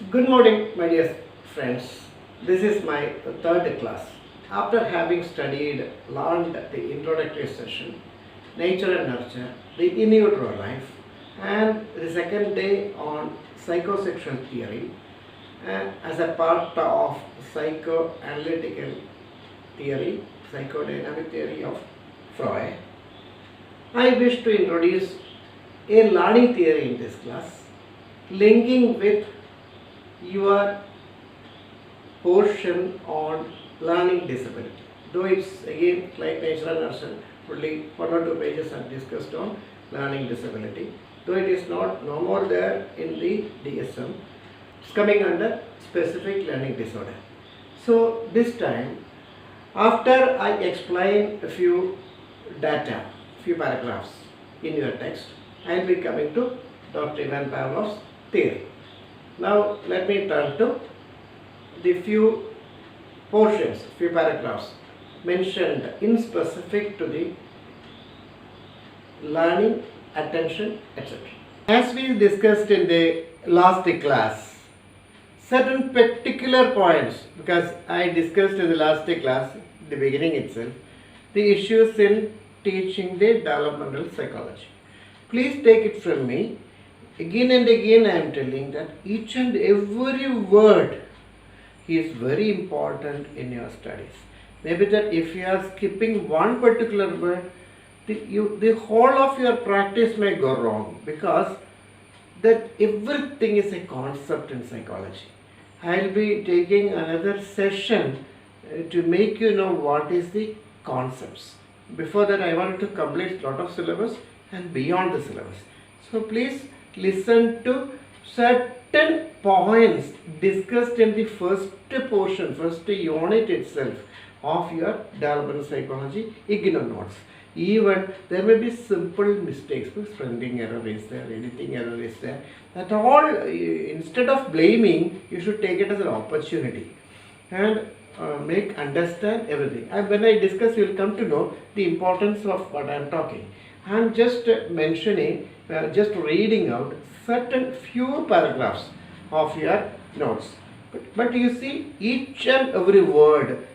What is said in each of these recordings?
Good morning, my dear friends. This is my third class. After having learned the introductory session, nature and nurture, the in utero life, and the second day on psychosexual theory, as a part of psychoanalytical theory, psychodynamic theory of Freud, I wish to introduce a learning theory in this class, linking with your portion on learning disability. Though it's again like natural nurture, only one or two pages are discussed on learning disability. Though it is no more there in the DSM, it's coming under specific learning disorder. So this time, after I explain a few data, few paragraphs in your text, I will be coming to Dr. Ivan Pavlov's theory. Now let me turn to the few portions, few paragraphs mentioned in specific to the learning, attention, etc. As we discussed in the last class, certain particular points, because I discussed in the last class, the beginning itself, the issues in teaching the developmental psychology. Please take it from me. Again and again I am telling that each and every word is very important in your studies. Maybe that if you are skipping one particular word, the whole of your practice may go wrong, because that everything is a concept in psychology. I will be taking another session to make you know what is the concepts. Before that I wanted to complete lot of syllabus and beyond the syllabus. So please listen to certain points discussed in the first portion, first unit itself of your developmental psychology IGNOU notes. Even there may be simple mistakes, spelling error is there, editing error is there. That all, instead of blaming, you should take it as an opportunity and make understand everything. And when I discuss, you will come to know the importance of what I am talking. I am just mentioning, just reading out certain few paragraphs of your notes. But you see, each and every word,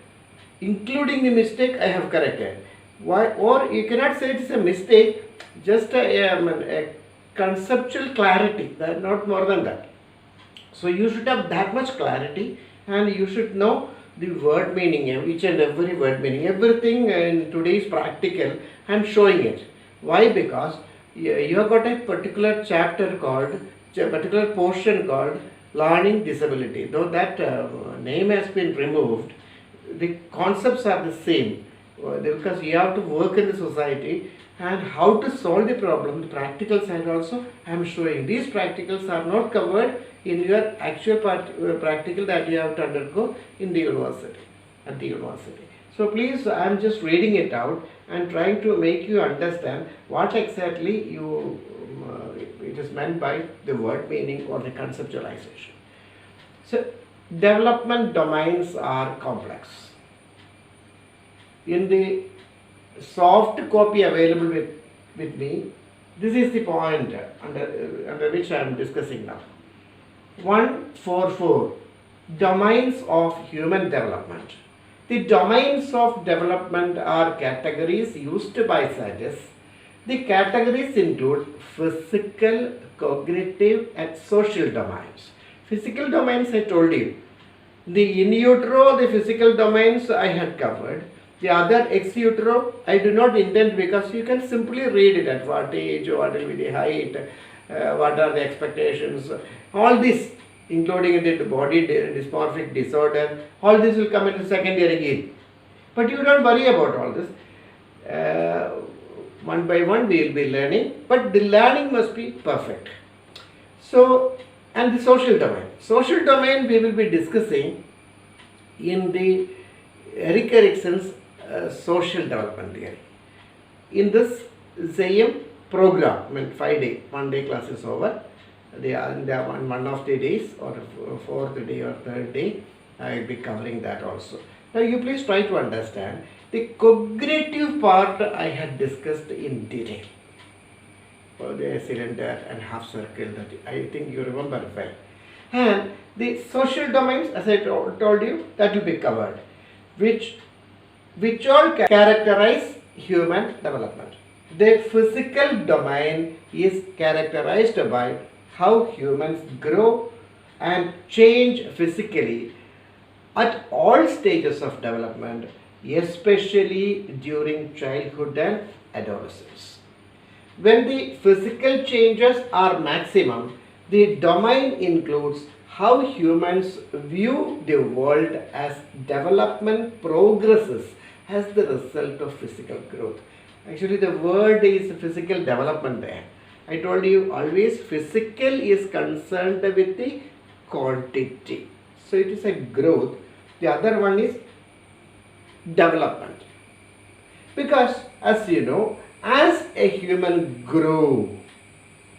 including the mistake, I have corrected. Why? Or you cannot say it is a mistake, just a conceptual clarity, not more than that. So you should have that much clarity, and you should know the word meaning, each and every word meaning. Everything in today's practical, I am showing it. Why? Because you have got a particular chapter called, a particular portion called learning disability. Though that name has been removed, the concepts are the same, because you have to work in the society and how to solve the problem. The practical side also I am showing. These practicals are not covered in your actual practical that you have to undergo in the university, at the university. So please, I am just reading it out and trying to make you understand what exactly it is meant by the word meaning or the conceptualization. So development domains are complex. In the soft copy available with me, this is the point under which I am discussing now. 144 Domains of human development. The domains of development are categories used by scientists. The categories include physical, cognitive, and social domains. Physical domains I told you. The in utero, the physical domains I had covered. The other ex utero I do not intend, because you can simply read it at what age, what will be the height, what are the expectations, all this, including the body dysmorphic disorder, all this will come in the second year again. But you don't worry about all this. One by one we will be learning, but the learning must be perfect. So, and the social domain. Social domain we will be discussing in the Erik Erikson's social development theory. In this same program, 5-day, 1-day class is over. They are one of the days, or fourth day or third day, I will be covering that also. Now you please try to understand the cognitive part I had discussed in detail. The cylinder and half circle, that I think you remember well. And the social domains, as I told you, that will be covered, which all characterize human development. The physical domain is characterized by how humans grow and change physically at all stages of development, especially during childhood and adolescence. When the physical changes are maximum, the domain includes how humans view the world as development progresses as the result of physical growth. Actually, the word is physical development there. I told you always physical is concerned with the quantity. So it is a growth. The other one is development. Because as you know, as a human grows,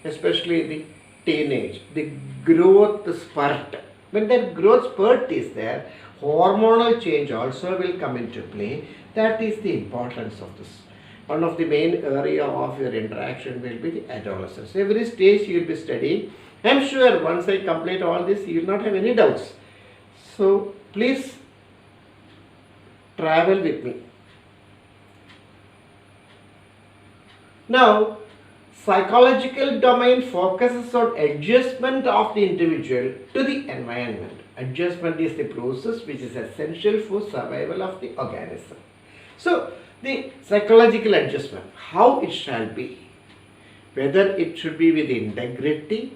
especially the teenage, the growth spurt, when that growth spurt is there, hormonal change also will come into play. That is the importance of this. One of the main area of your interaction will be the adolescence. Every stage you will be studying. I am sure once I complete all this, you will not have any doubts. So please travel with me. Now, psychological domain focuses on adjustment of the individual to the environment. Adjustment is the process which is essential for survival of the organism. So, the psychological adjustment, how it shall be, whether it should be with integrity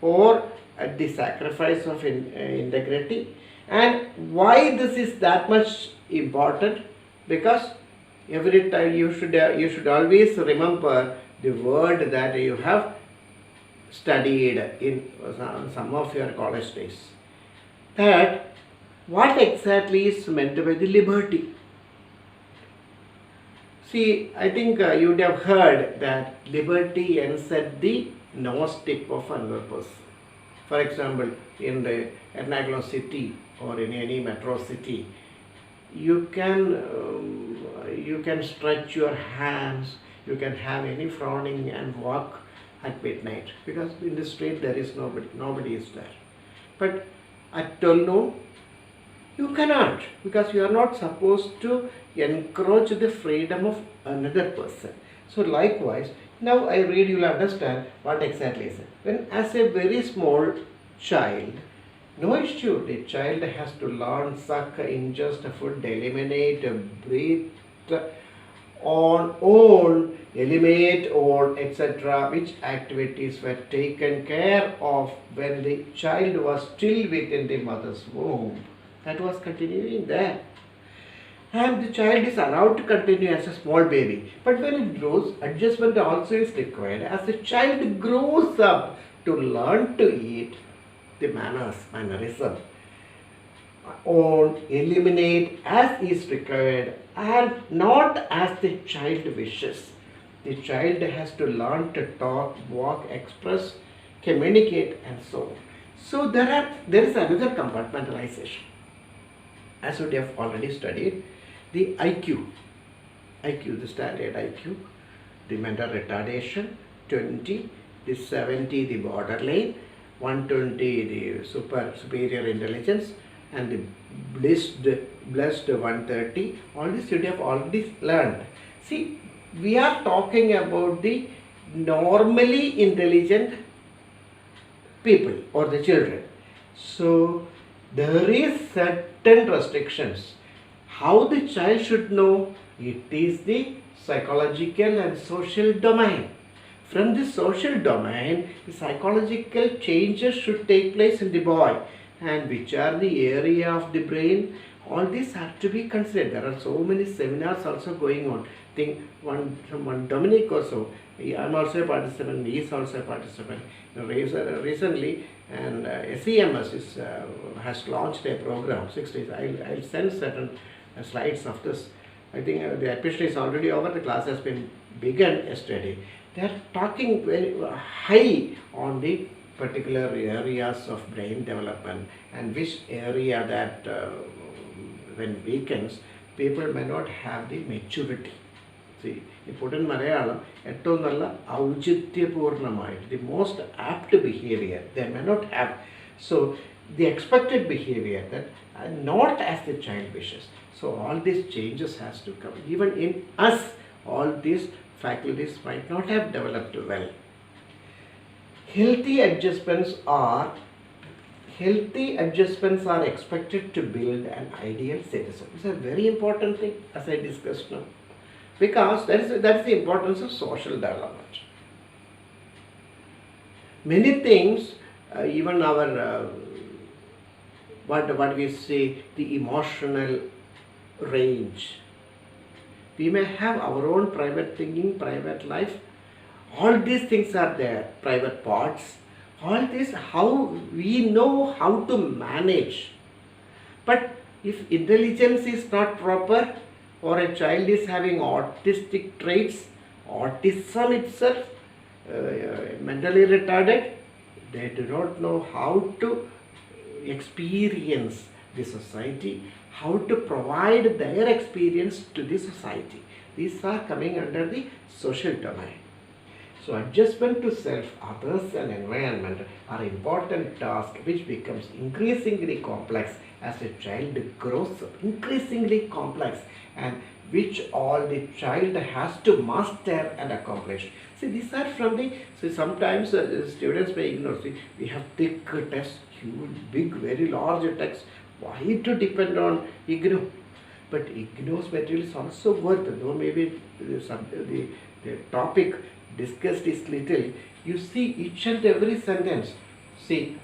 or at the sacrifice of integrity, and why this is that much important, because every time you should always remember the word that you have studied in some of your college days, that what exactly is meant by the liberty. See, I think you would have heard that liberty ends at the nose tip of another person. For example, in the Ernakulam city or in any metro city, you can stretch your hands, you can have any frowning and walk at midnight, because in the street there is nobody is there. But at 12 noon, you cannot, because you are not supposed to encroach the freedom of another person. So likewise, now I read, you will understand what exactly is it. When as a very small child, no issue, the child has to learn, suck, ingest food, eliminate, breathe, on, own, eliminate, or etc., which activities were taken care of when the child was still within the mother's womb. That was continuing there. And the child is allowed to continue as a small baby. But when it grows, adjustment also is required. As the child grows up to learn to eat, the mannerism, or eliminate as is required and not as the child wishes. The child has to learn to talk, walk, express, communicate, and so on. So there is another compartmentalization. As we have already studied, the IQ, the standard IQ, the mental retardation, 20, the 70, the borderline, 120, the superior intelligence, and the blessed 130. All this you have already learned. See, we are talking about the normally intelligent people or the children. So there is certain restrictions. How the child should know? It is the psychological and social domain. From the social domain, the psychological changes should take place in the boy. And which are the area of the brain? All these have to be considered. There are so many seminars also going on. I think one Dominic also, I am also a participant, he is also a participant. Recently, and SEMS has launched a program, 6 days. I'll send certain slides of this. I think the episode is already over, the class has been begun yesterday. They are talking very high on the particular areas of brain development and which area that when weakens, people may not have the maturity. See, you put in Malayalam, the most apt behavior, they may not have. So the expected behavior that not as the child wishes. So all these changes has to come. Even in us, all these faculties might not have developed well. Healthy adjustments are expected to build an ideal citizen. It's a very important thing, as I discussed now, because that is the importance of social development. Many things, even our what we say, the emotional range. We may have our own private thinking, private life. All these things are there, private parts. All this, how we know how to manage. But if intelligence is not proper, or a child is having autistic traits, autism itself, mentally retarded, they do not know how to experience the society, how to provide their experience to the society. These are coming under the social domain. So adjustment to self, others and environment are important tasks which becomes increasingly complex as a child grows up. Increasingly complex, and which all the child has to master and accomplish. See, these are from the, so sometimes students may ignore, see, we have thick text, huge, big, very large text. Why to depend on IGNOU? But IGNOU's material is also worth, though maybe the topic discussed is little, you see each and every sentence. See,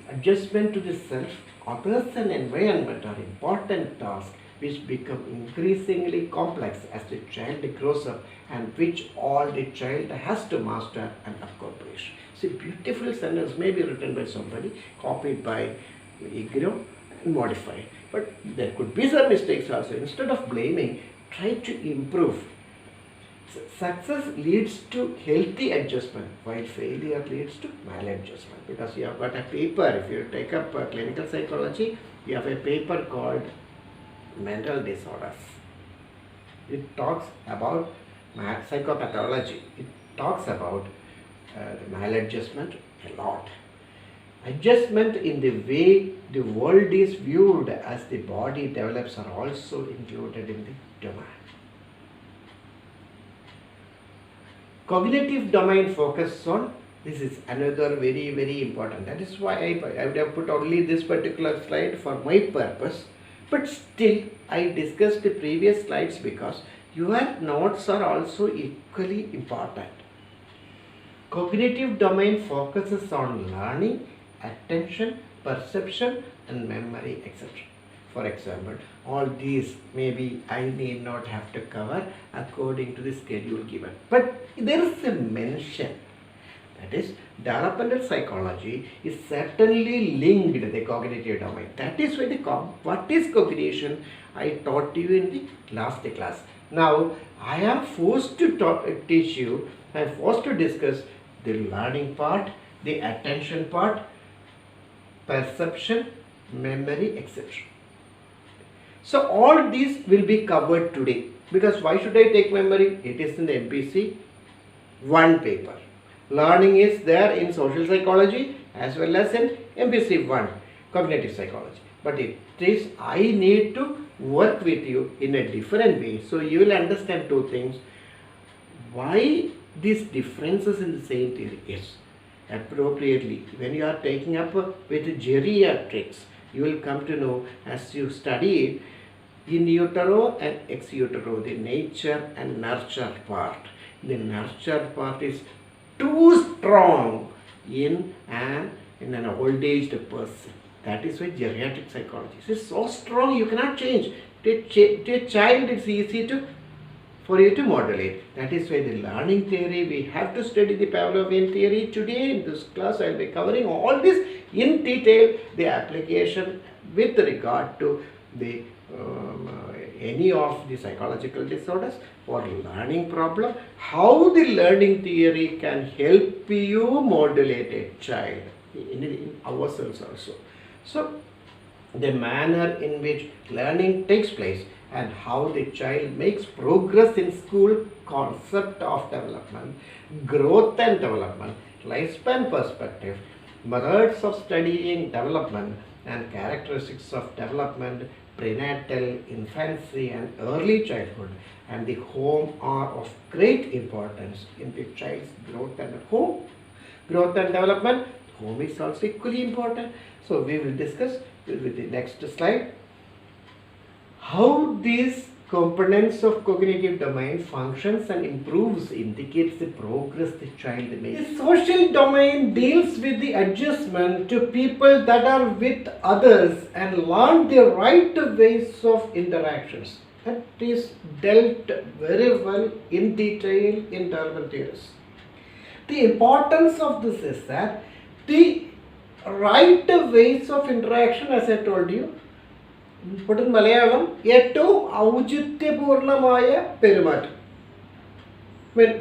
adjustment to the self, others and environment are important tasks which become increasingly complex as the child grows up, and which all the child has to master and accomplish. See, beautiful sentence may be written by somebody, copied by IGNOU and modified. But there could be some mistakes also. Instead of blaming, try to improve. Success leads to healthy adjustment, while failure leads to maladjustment. Because you have got a paper, if you take up clinical psychology, you have a paper called Mental Disorders. It talks about psychopathology. It talks about maladjustment a lot. Adjustment in the way the world is viewed as the body develops are also included in the domain. Cognitive domain focus on, this is another very, very important. That is why I would have put only this particular slide for my purpose. But still, I discussed the previous slides because your notes are also equally important. Cognitive domain focuses on learning, attention, perception and memory, etc. For example, all these maybe I need not have to cover according to the schedule given. But there is a mention, that is, developmental psychology is certainly linked to the cognitive domain. That is why what is cognition I taught you in the last class. Now I am forced to teach you, I am forced to discuss the learning part, the attention part, perception, memory, etc. So all these will be covered today. Because why should I take memory? It is in the MPC 1 paper. Learning is there in social psychology as well as in MPC 1, cognitive psychology. But it is, I need to work with you in a different way. So you will understand two things. Why these differences in the same theory is appropriately. When you are taking up with geriatrics, you will come to know as you study it, in utero and ex utero, the nature and nurture part. The nurture part is too strong in an old aged person. That is why geriatric psychology is so strong you cannot change. To a child it's easy for you to modulate. That is why the learning theory, we have to study the Pavlovian theory. Today in this class I will be covering all this in detail, the application with regard to the any of the psychological disorders or learning problem, how the learning theory can help you modulate a child in ourselves also. So the manner in which learning takes place and how the child makes progress in school, concept of development, growth and development, lifespan perspective, methods of studying development and characteristics of development, prenatal, infancy and early childhood and the home are of great importance in the child's growth and home. Growth and development, home is also equally important. So we will discuss with the next slide how these components of cognitive domain functions and improves indicates the progress the child makes. The social domain deals with the adjustment to people that are with others and learn the right ways of interactions. That is dealt very well in detail in development theories. The importance of this is that the right ways of interaction, as I told you, put in Malayalam, ഏറ്റവും ഔചിത്യപൂർണമായ പെരുമാറ്റം.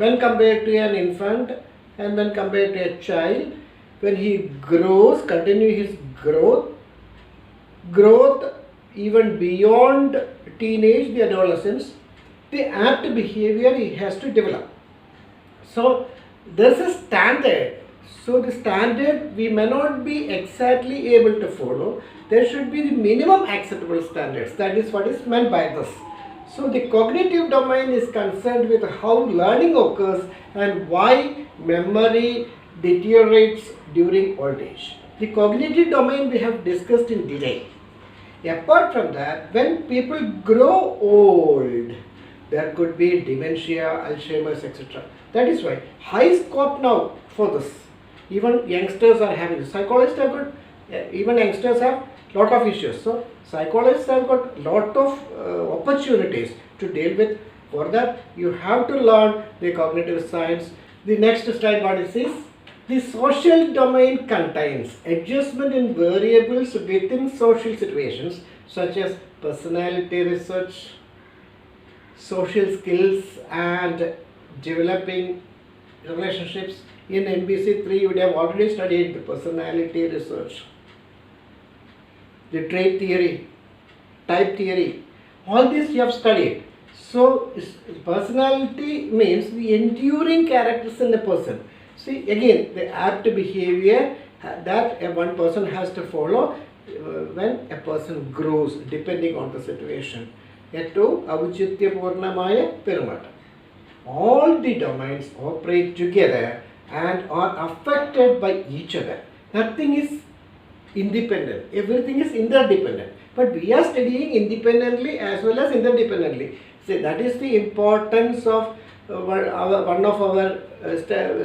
When compared to an infant and when compared to a child, when he grows, continue his growth even beyond teenage, the adolescence, the apt behavior he has to develop. So there's a standard. So the standard we may not be exactly able to follow. There should be the minimum acceptable standards. That is what is meant by this. So the cognitive domain is concerned with how learning occurs and why memory deteriorates during old age. The cognitive domain we have discussed in detail. Apart from that, when people grow old, there could be dementia, Alzheimer's, etc. That is why high scope now for this. Even youngsters are having this. Psychologists have got, even youngsters have lot of issues. So psychologists have got lot of opportunities to deal with. For that, you have to learn the cognitive science. The next slide, what it says, the social domain contains adjustment in variables within social situations such as personality research, social skills and developing relationships. In NBC 3, you would have already studied the personality research, the trait theory, type theory, all this you have studied. So personality means the enduring characters in a person. See, again, the apt behavior that one person has to follow when a person grows depending on the situation. ഏറ്റവും ഔചിത്യപൂർണമായ പെരുമാറ്റം. All the domains operate together and are affected by each other. Nothing is independent. Everything is interdependent. But we are studying independently as well as interdependently. So that is the importance of one of our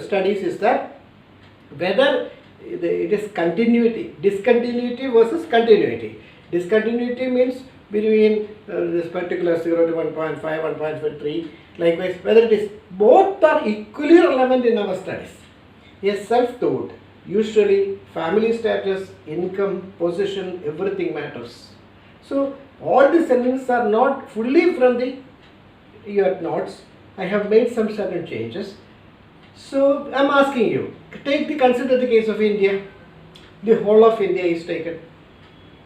studies is that whether it is continuity, discontinuity versus continuity. Discontinuity means between this particular 0 to 1.5, 1.3. Likewise, whether it is both are equally relevant in our studies. A self-taught, usually family status, income, position, everything matters. So all the sentences are not fully from your notes. I have made some certain changes. So I'm asking you, consider the case of India. The whole of India is taken.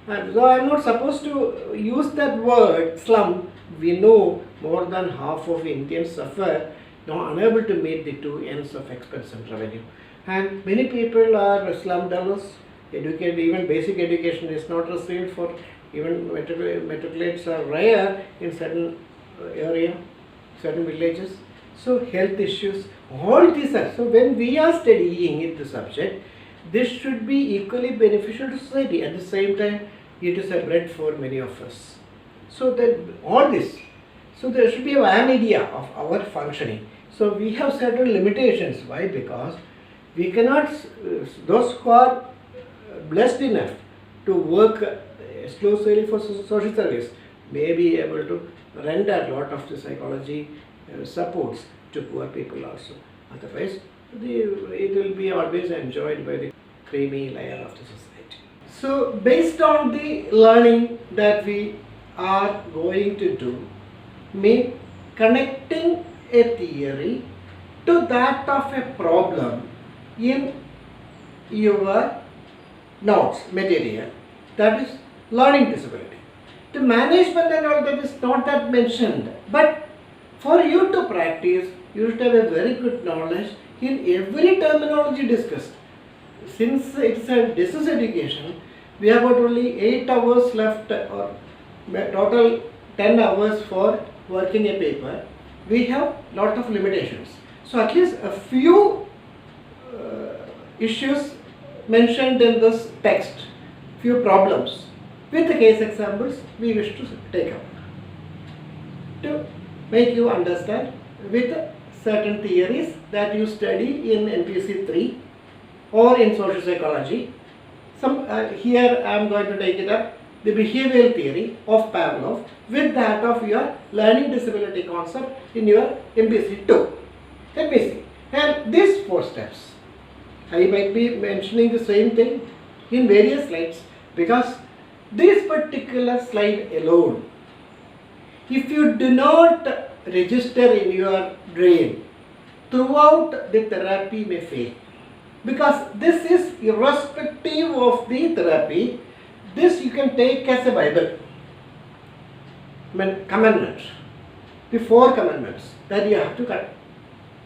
And so I'm not supposed to use that word slum. We know more than half of Indians suffer, unable to meet the two ends of expense and revenue. And many people are slum dwellers. Even basic education is not received for, even matriculates are rare in certain area, certain villages. So health issues, all these are. So when we are studying the subject, this should be equally beneficial to society. At the same time, it is a bread for many of us. So that all this, so there should be a idea of our functioning. So we have certain limitations. Why? Because we cannot, those who are blessed enough to work exclusively for social service may be able to render a lot of the psychology supports to poor people also. Otherwise, it will be always enjoyed by the creamy layer of the society. So based on the learning that we are going to do, connecting a theory to that of a problem in your notes material, that is learning disability. The management and all that is not that mentioned, but for you to practice, you should have a very good knowledge in every terminology discussed. since it's a distance education, we have got only 8 hours left, or total 10 hours for working a paper. We have lot of limitations. So at least a few issues mentioned in this text, few problems with the case examples we wish to take up to make you understand with certain theories that you study in NPC 3 or in social psychology. Here I am going to take it up, the behavioral theory of Pavlov with that of your learning disability concept in your MPC 2. Let me see. And these 4 steps, I might be mentioning the same thing in various slides, because this particular slide alone, if you do not register in your brain, throughout the therapy may fail. Because this is irrespective of the therapy, this you can take as a Bible. Commandment, the 4 commandments that you have to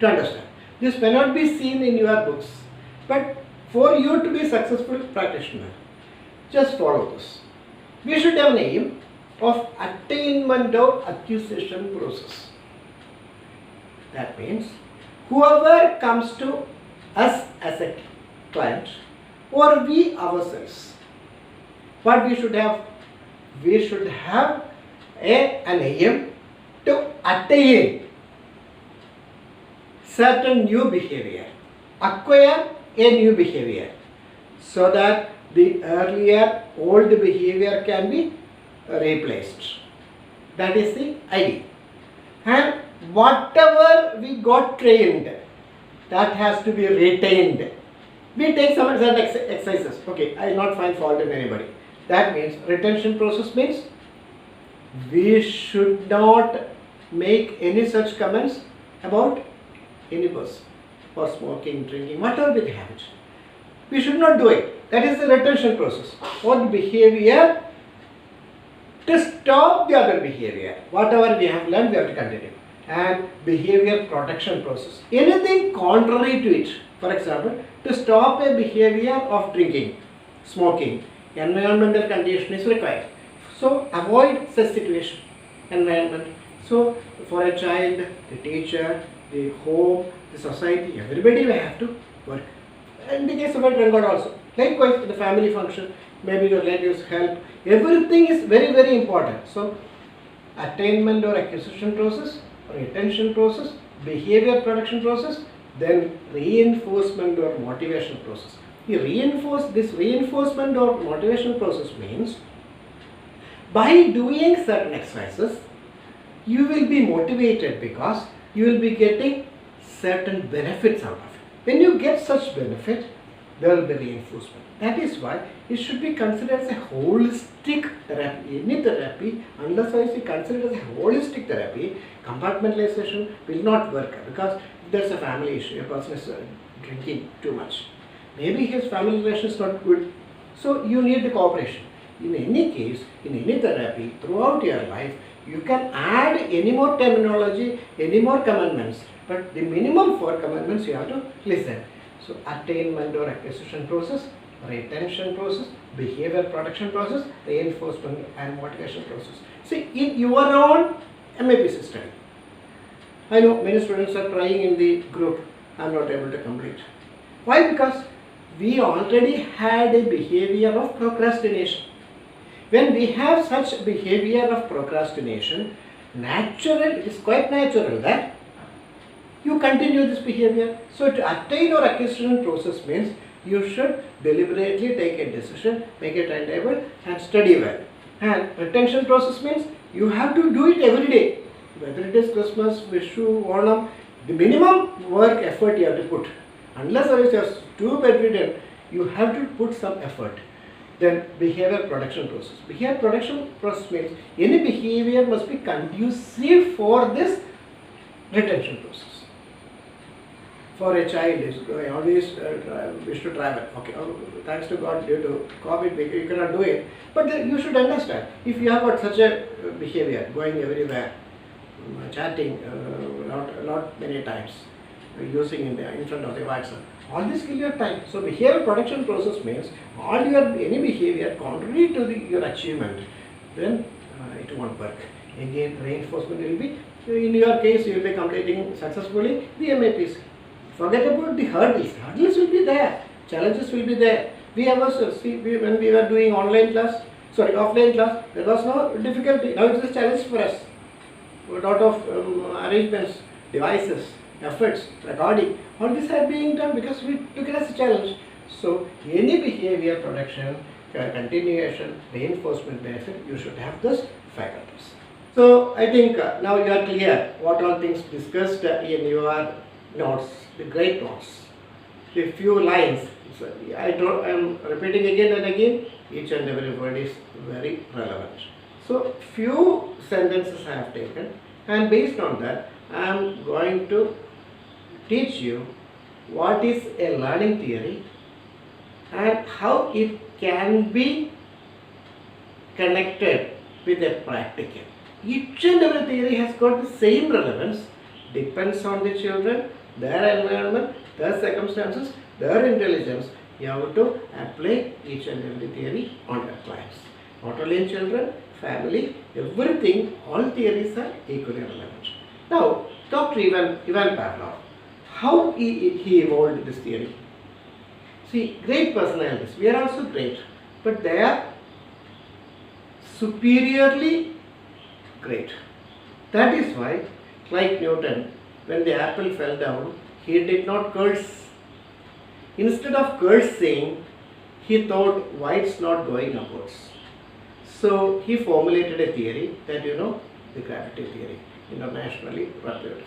understand. This may not be seen in your books, but for you to be successful practitioner, just follow this. We should have an aim of attainment of acquisition process. That means whoever comes to us as a client or we ourselves, what we should have? We should have an aim to attain certain new behavior, acquire a new behavior, so that the earlier old behavior can be replaced. That is the idea. And whatever we got trained, that has to be retained. We take some exercises. Okay, I will not find fault in anybody. That means retention process means we should not make any such comments about any person for smoking, drinking, whatever be the habit. We should not do it. That is the retention process. Or the behavior to stop the other behavior. Whatever we have learned, we have to continue. And behavior protection process. Anything contrary to it, for example, to stop a behavior of drinking, smoking, environmental condition is required. So avoid such situation, environment. So for a child, the teacher, the home, the society, everybody will have to work. In the case of a drunkard also. Likewise, the family function, maybe your relatives help. Everything is very, very important. So attainment or acquisition process, retention process, behavior production process, then reinforcement or motivation process. This reinforcement or motivation process means by doing certain exercises, you will be motivated because you will be getting certain benefits out of it. When you get such benefit, there will be reinforcement. That is why it should be considered as a holistic therapy. Any therapy, unless I say considered as a holistic therapy, compartmentalization will not work, because if there is a family issue, a person is drinking too much. Maybe his family relation is not good. So you need the cooperation. In any case, in any therapy, throughout your life, you can add any more terminology, any more commandments. But the minimum 4 commandments you have to listen. So attainment or acquisition process, retention process, behavior production process, reinforcement and motivation process. See, in your own MAPC study, I know many students are trying in the group. I am not able to complete. Why? Because we already had a behavior of procrastination. When we have such behavior of procrastination, it is quite natural that you continue this behavior. So to attain or acquisition process means you should deliberately take a decision, make a timetable and study well. And retention process means you have to do it every day. Whether it is Christmas, Vishu, Onam, the minimum work effort you have to put. Unless you are too bedridden, you have to put some effort. Then behavior production process. Behavior production process means any behavior must be conducive for this retention process. For a child, I always wish to travel. Okay, thanks to God, due to COVID, you cannot do it. But you should understand, if you have got such a behavior, going everywhere, chatting not many times, using in front of the WhatsApp, All this kill your time. So behavior production process means all your any behavior contrary to your achievement, then it won't work. Again, reinforcement will be, in your case, you will be completing successfully the MAPs. Forget about the hurdles. Hurdles will be there. Challenges will be there. We have also see when we were doing offline class, there was no difficulty. Now it is a challenge for us. A lot of arrangements, devices, efforts, recording, all these are being done because we took it as a challenge. So any behavior production, continuation, reinforcement benefit, you should have those faculties. So I think now you are clear what all things discussed in your notes, the great notes. The few lines, so I am repeating again and again, each and every word is very relevant. So few sentences I have taken, and based on that I am going to teach you what is a learning theory and how it can be connected with a practical. Each and every theory has got the same relevance, depends on the children, their environment, their circumstances, their intelligence. You have to apply each and every theory on your clients. Not only in children, family, everything, all theories are equally relevant. Now, Dr. Ivan Pavlov, how he evolved this theory? See, great personalities, we are also great, but they are superiorly great. That is why, like Newton, when the apple fell down, he did not curse. Instead of cursing, he thought, why it's not going upwards? So he formulated a theory that the gravity theory, internationally reputed.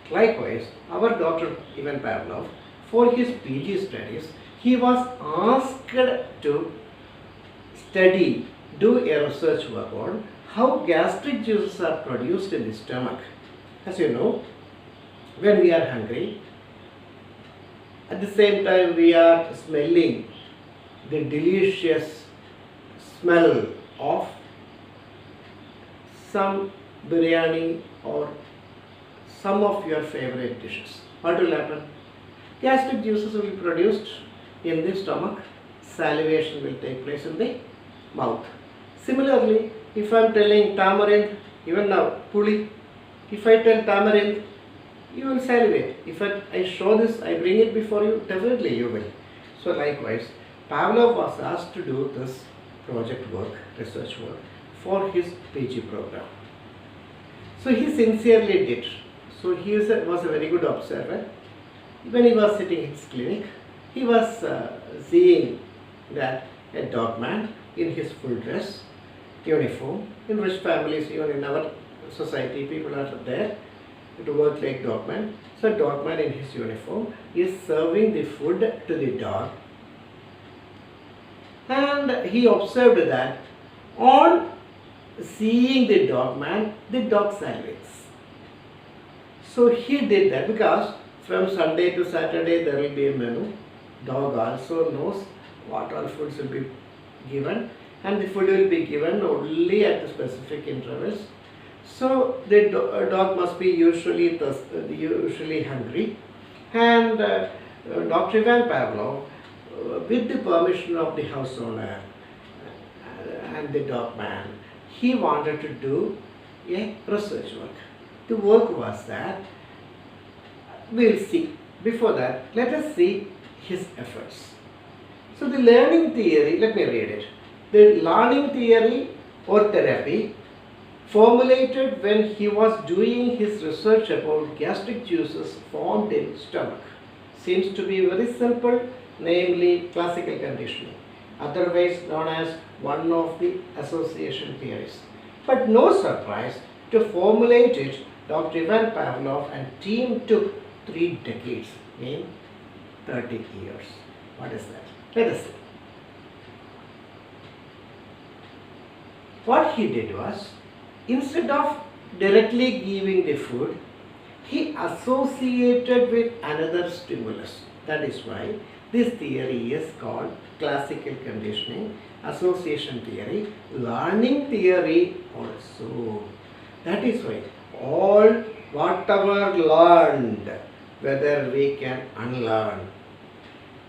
Likewise, our Dr. Ivan Pavlov, for his PG studies, he was asked to do a research work on how gastric juices are produced in the stomach. As you know, when we are hungry, at the same time we are smelling the delicious smell of some biryani or some of your favorite dishes. What will happen? Gastric juices will be produced in the stomach, salivation will take place in the mouth. Similarly, if I am telling tamarind, even now, puli, if I tell tamarind, you will salivate. If I show this, I bring it before you, definitely you will. So likewise, Pavlov was asked to do this project work, research work, for his PG program. So he sincerely did. So he was a very good observer. When he was sitting in his clinic, he was seeing that a dogman in his full dress, uniform, in rich families, even in our society, people are there to work like dogman. So dogman in his uniform is serving the food to the dog. And he observed that on seeing the dogman, the dog salivates. So he did that because from Sunday to Saturday there will be a menu. Dog also knows what all foods will be given, and the food will be given only at the specific intervals. So the dog must be usually hungry, and Dr. Ivan Pavlov, with the permission of the house owner and the dog man, he wanted to do a research work. The work was that, we'll see. Before that, let us see his efforts. So the learning theory, let me read it. The learning theory or therapy formulated when he was doing his research about gastric juices formed in stomach seems to be very simple, namely classical conditioning, otherwise known as one of the association theories. But no surprise, to formulate it, Dr. Ivan Pavlov and team took 3 decades, in 30 years. What is that? Let us see. What he did was, instead of directly giving the food, he associated with another stimulus. That is why this theory is called classical conditioning, association theory, learning theory also. That is why all whatever learned, whether we can unlearn,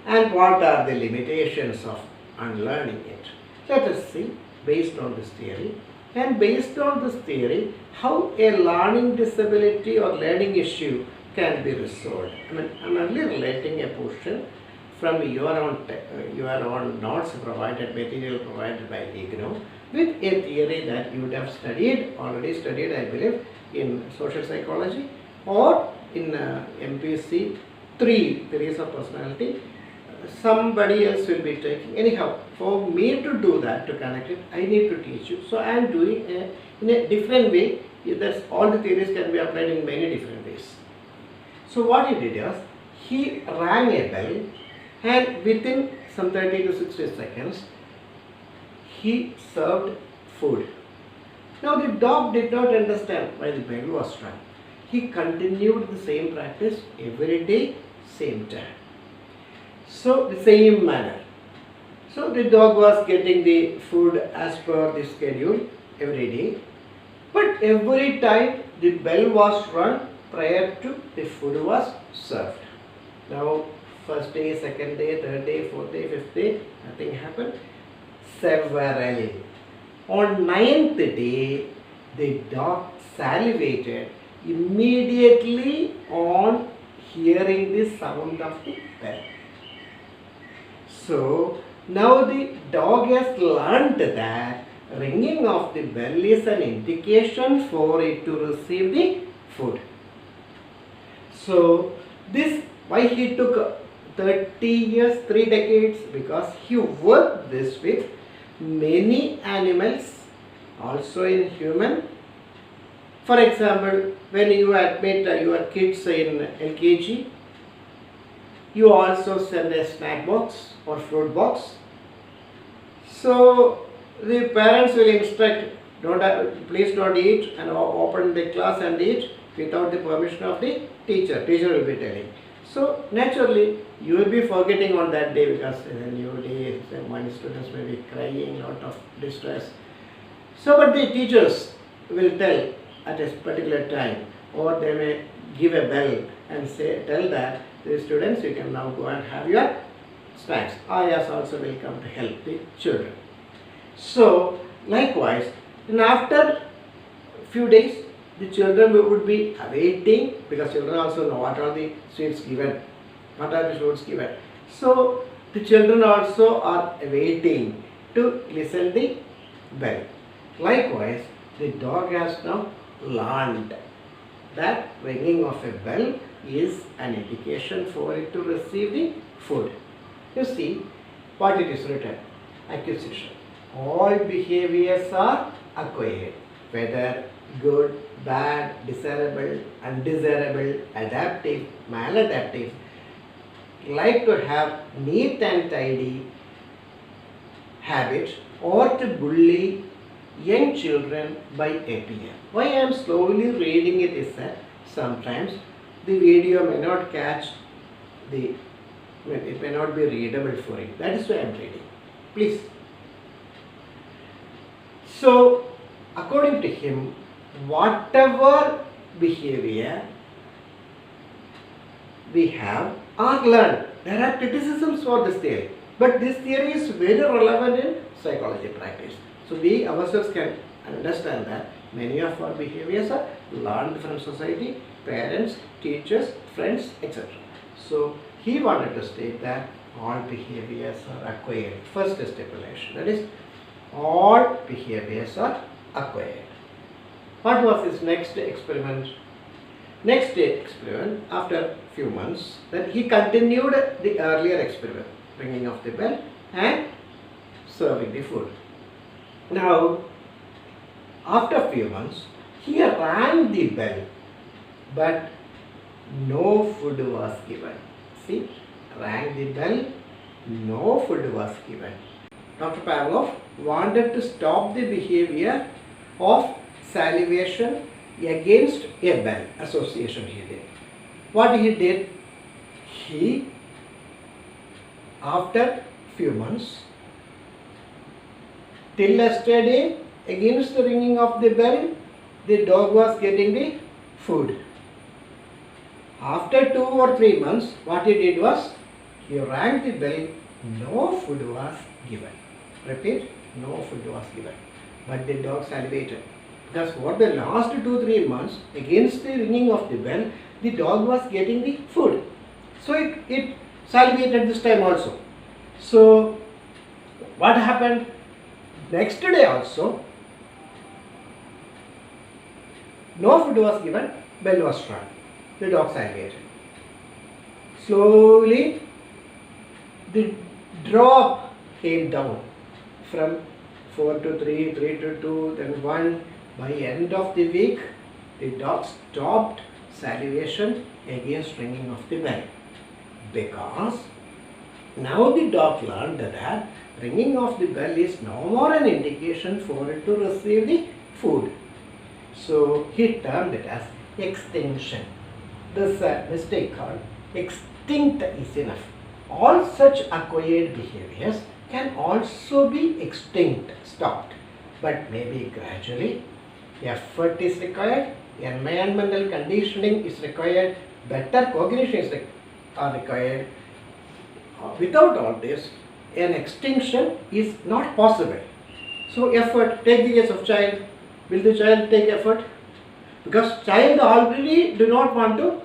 and what are the limitations of unlearning it. Let us see based on this theory, and based on this theory how a learning disability or learning issue can be resolved. I'm only relating a portion from your own notes provided, material provided by IGNOU, with a theory that you would have already studied, I believe, in social psychology or in MPC 3, theories of personality. Somebody else will be taking. Anyhow, for me to do that, to connect it, I need to teach you. So I am doing in a different way. That's all the theories can be applied in many different ways. So what he did was, he rang a bell, and within some 30 to 60 seconds, he served food. Now the dog did not understand why the bell was rung. He continued the same practice every day, same time. So the same manner. So the dog was getting the food as per the schedule every day. But every time the bell was rung prior to the food was served. Now first day, second day, third day, fourth day, fifth day, nothing happened. Several. On ninth day, the dog salivated immediately on hearing the sound of the bell. So now the dog has learned that ringing of the bell is an indication for it to receive the food. So this, why he took 30 years, 3 decades, because he worked this with many animals, also in human. For example, when you admit your kids in LKG, you also send a snack box or fruit box. So the parents will instruct, please don't eat, and open the class and eat without the permission of the teacher. Teacher will be telling. So naturally you will be forgetting on that day, because in a new day many students may be crying out of distress. So but the teachers will tell at a particular time, or they may give a bell and tell that the students, you can now go and have your snacks. Ayahs also will come to help the children. So likewise, and after few days, the children would be awaiting, because children also know what are the sweets given, what are the fruits given. So the children also are awaiting to listen the bell. Likewise, the dog has now learned that ringing of a bell is an indication for it to receive the food. You see what it is written, acquisition. All behaviors are acquired, whether good, bad, desirable, undesirable, adaptive, maladaptive. Like to have neat and tidy habit, or to bully young children by appear. Why I am slowly reading it is that sometimes the video may not catch it may not be readable for you. That is why I am reading. Please. So according to him, whatever behavior we have are learned. There are criticisms for this theory, but this theory is very relevant in psychology practice. So we ourselves can understand that many of our behaviors are learned from society, parents, teachers, friends, etc. So he wanted to state that all behaviors are acquired. First stipulation, that is, all behaviors are acquired. What was his next experiment? Next experiment, after few months, then he continued the earlier experiment, ringing of the bell and serving the food. Now, after few months, he rang the bell, but no food was given. See, rang the bell, no food was given. Dr. Pavlov wanted to stop the behavior of salivation against a bell, association he did. What he did, he, after few months, till yesterday, against the ringing of the bell, the dog was getting the food. After 2 or 3 months, what he did was, he rang the bell, no food was given. Repeat, no food was given. But the dog salivated. Because for the last 2-3 months, against the ringing of the bell, the dog was getting the food. So it salivated this time also. So what happened? Next day also, no food was given, bell was struck. The dog salivated. Slowly, the drop came down from 4 to 3, 3 to 2, then 1. By end of the week, the dog stopped salivation against ringing of the bell. Because now the dog learned that ringing of the bell is no more an indication for it to receive the food. So he termed it as extinction. This mistake called extinct is enough. All such acquired behaviors can also be extinct, stopped, but maybe gradually. Effort is required, environmental conditioning is required, better cognition is required. Without all this, an extinction is not possible. So effort, take the case of child. Will the child take effort? Because child already do not want to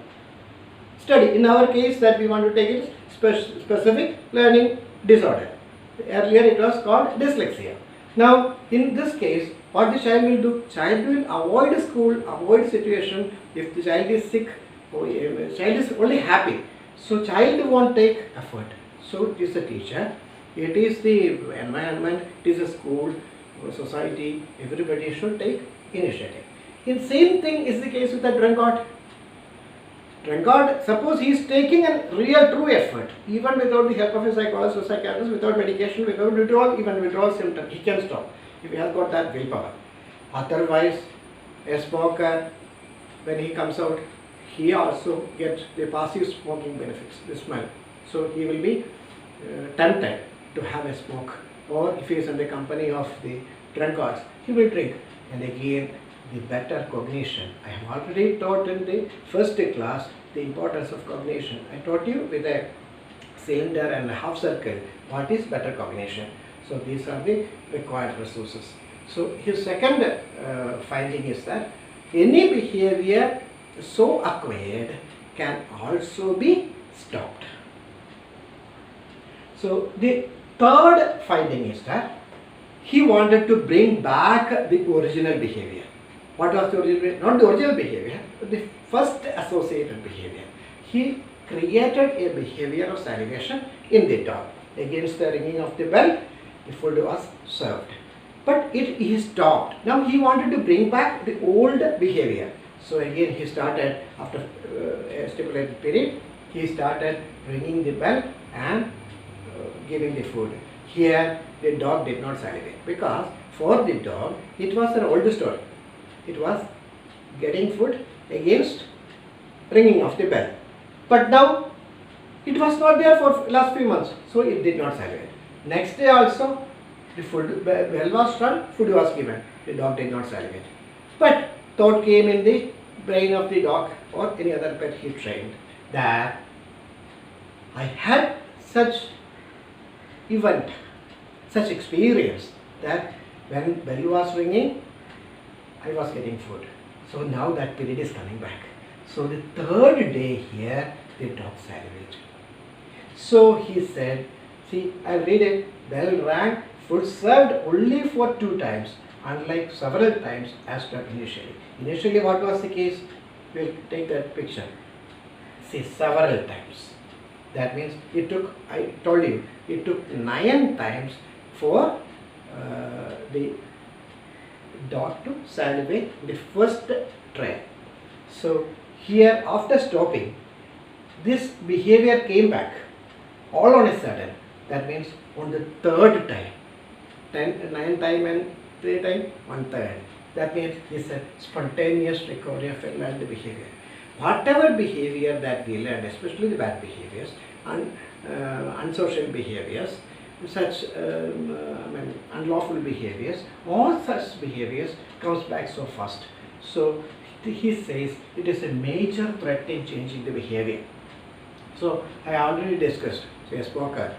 study. In our case that we want to take it specific learning disorder. Earlier it was called dyslexia. Now in this case, what the child will do? Child will avoid school, avoid situation. If the child is sick, child is only happy. So child won't take effort. So it is the teacher, it is the environment, it is a school, society, everybody should take initiative. In same thing is the case with the drunkard. Drunkard, suppose he is taking a real true effort, even without the help of a psychologist or psychiatrist, without medication, without withdrawal, even withdrawal symptom, he can stop if he has got that willpower. Otherwise, a smoker, when he comes out, he also gets the passive smoking benefits, the smell. So he will be tempted to have a smoke, or if he is in the company of the drunkards, he will drink. And again, the better cognition. I have already taught in the first class the importance of cognition. I taught you with a cylinder and a half circle what is better cognition. So these are the required resources. So his second finding is that any behavior so acquired can also be stopped. So the third finding is that he wanted to bring back the original behavior. What was the original behavior? Not the original behavior, but the first associated behavior. He created a behavior of salivation in the dog. Against the ringing of the bell, the food was served. But he stopped. Now he wanted to bring back the old behavior. So again he started, after a stipulated period, he started ringing the bell and giving the food. Here the dog did not salivate, because for the dog it was an old story. It was getting food against ringing of the bell. But now it was not there for last few months, so it did not salivate. Next day also the food bell was struck, food was given. The dog did not salivate. But thought came in the brain of the dog or any other pet he trained that I had such event, such experience that when bell was ringing, I was getting food. So now that period is coming back. So the third day here, the dog salivated. So he said, see, I read it, bell rang, food served only for 2 times, unlike several times as done initially. Initially what was the case? We'll take that picture. See, several times. That means it took, I told you, it took 9 times for the dog to salivate the first try. So here after stopping, this behavior came back all on a sudden. That means on the 3rd time, 9 time and 3 time, 1/3. That means it's a spontaneous recovery of a learned behavior. Whatever behavior that we learned, especially the bad behaviors and unsocial behaviors, such unlawful behaviors, all such behaviors comes back so fast. So he says it is a major threat in changing the behavior. So I already discussed. So a smoker,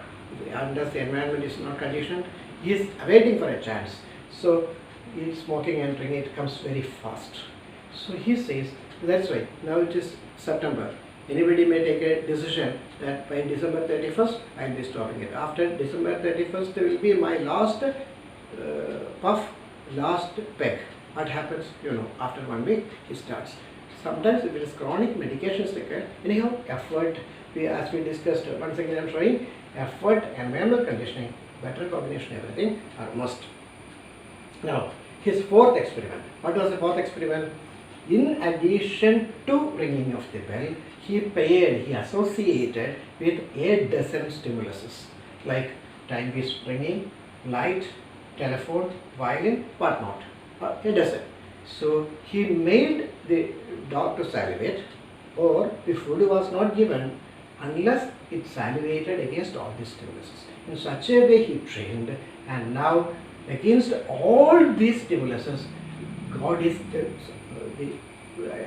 unless the environment is not conditioned, he is waiting for a chance. So he is smoking and drinking, it comes very fast. So he says, that's why, now it is September. Anybody may take a decision that by December 31st, I will be stopping it. After December 31st, will be my last puff, last peg. What happens? After 1 week, he starts. Sometimes if it is chronic medications required, anyhow, effort, as we discussed, once again I am showing, effort, environmental conditioning, better combination, everything are must. Now, his fourth experiment. What was the fourth experiment? In addition to ringing of the bell, he associated with a dozen stimuluses like time is ringing, light, telephone, violin, whatnot, a dozen. So he made the dog to salivate, or the food was not given unless it salivated against all these stimuluses. In such a way he trained, and now against all these stimuluses,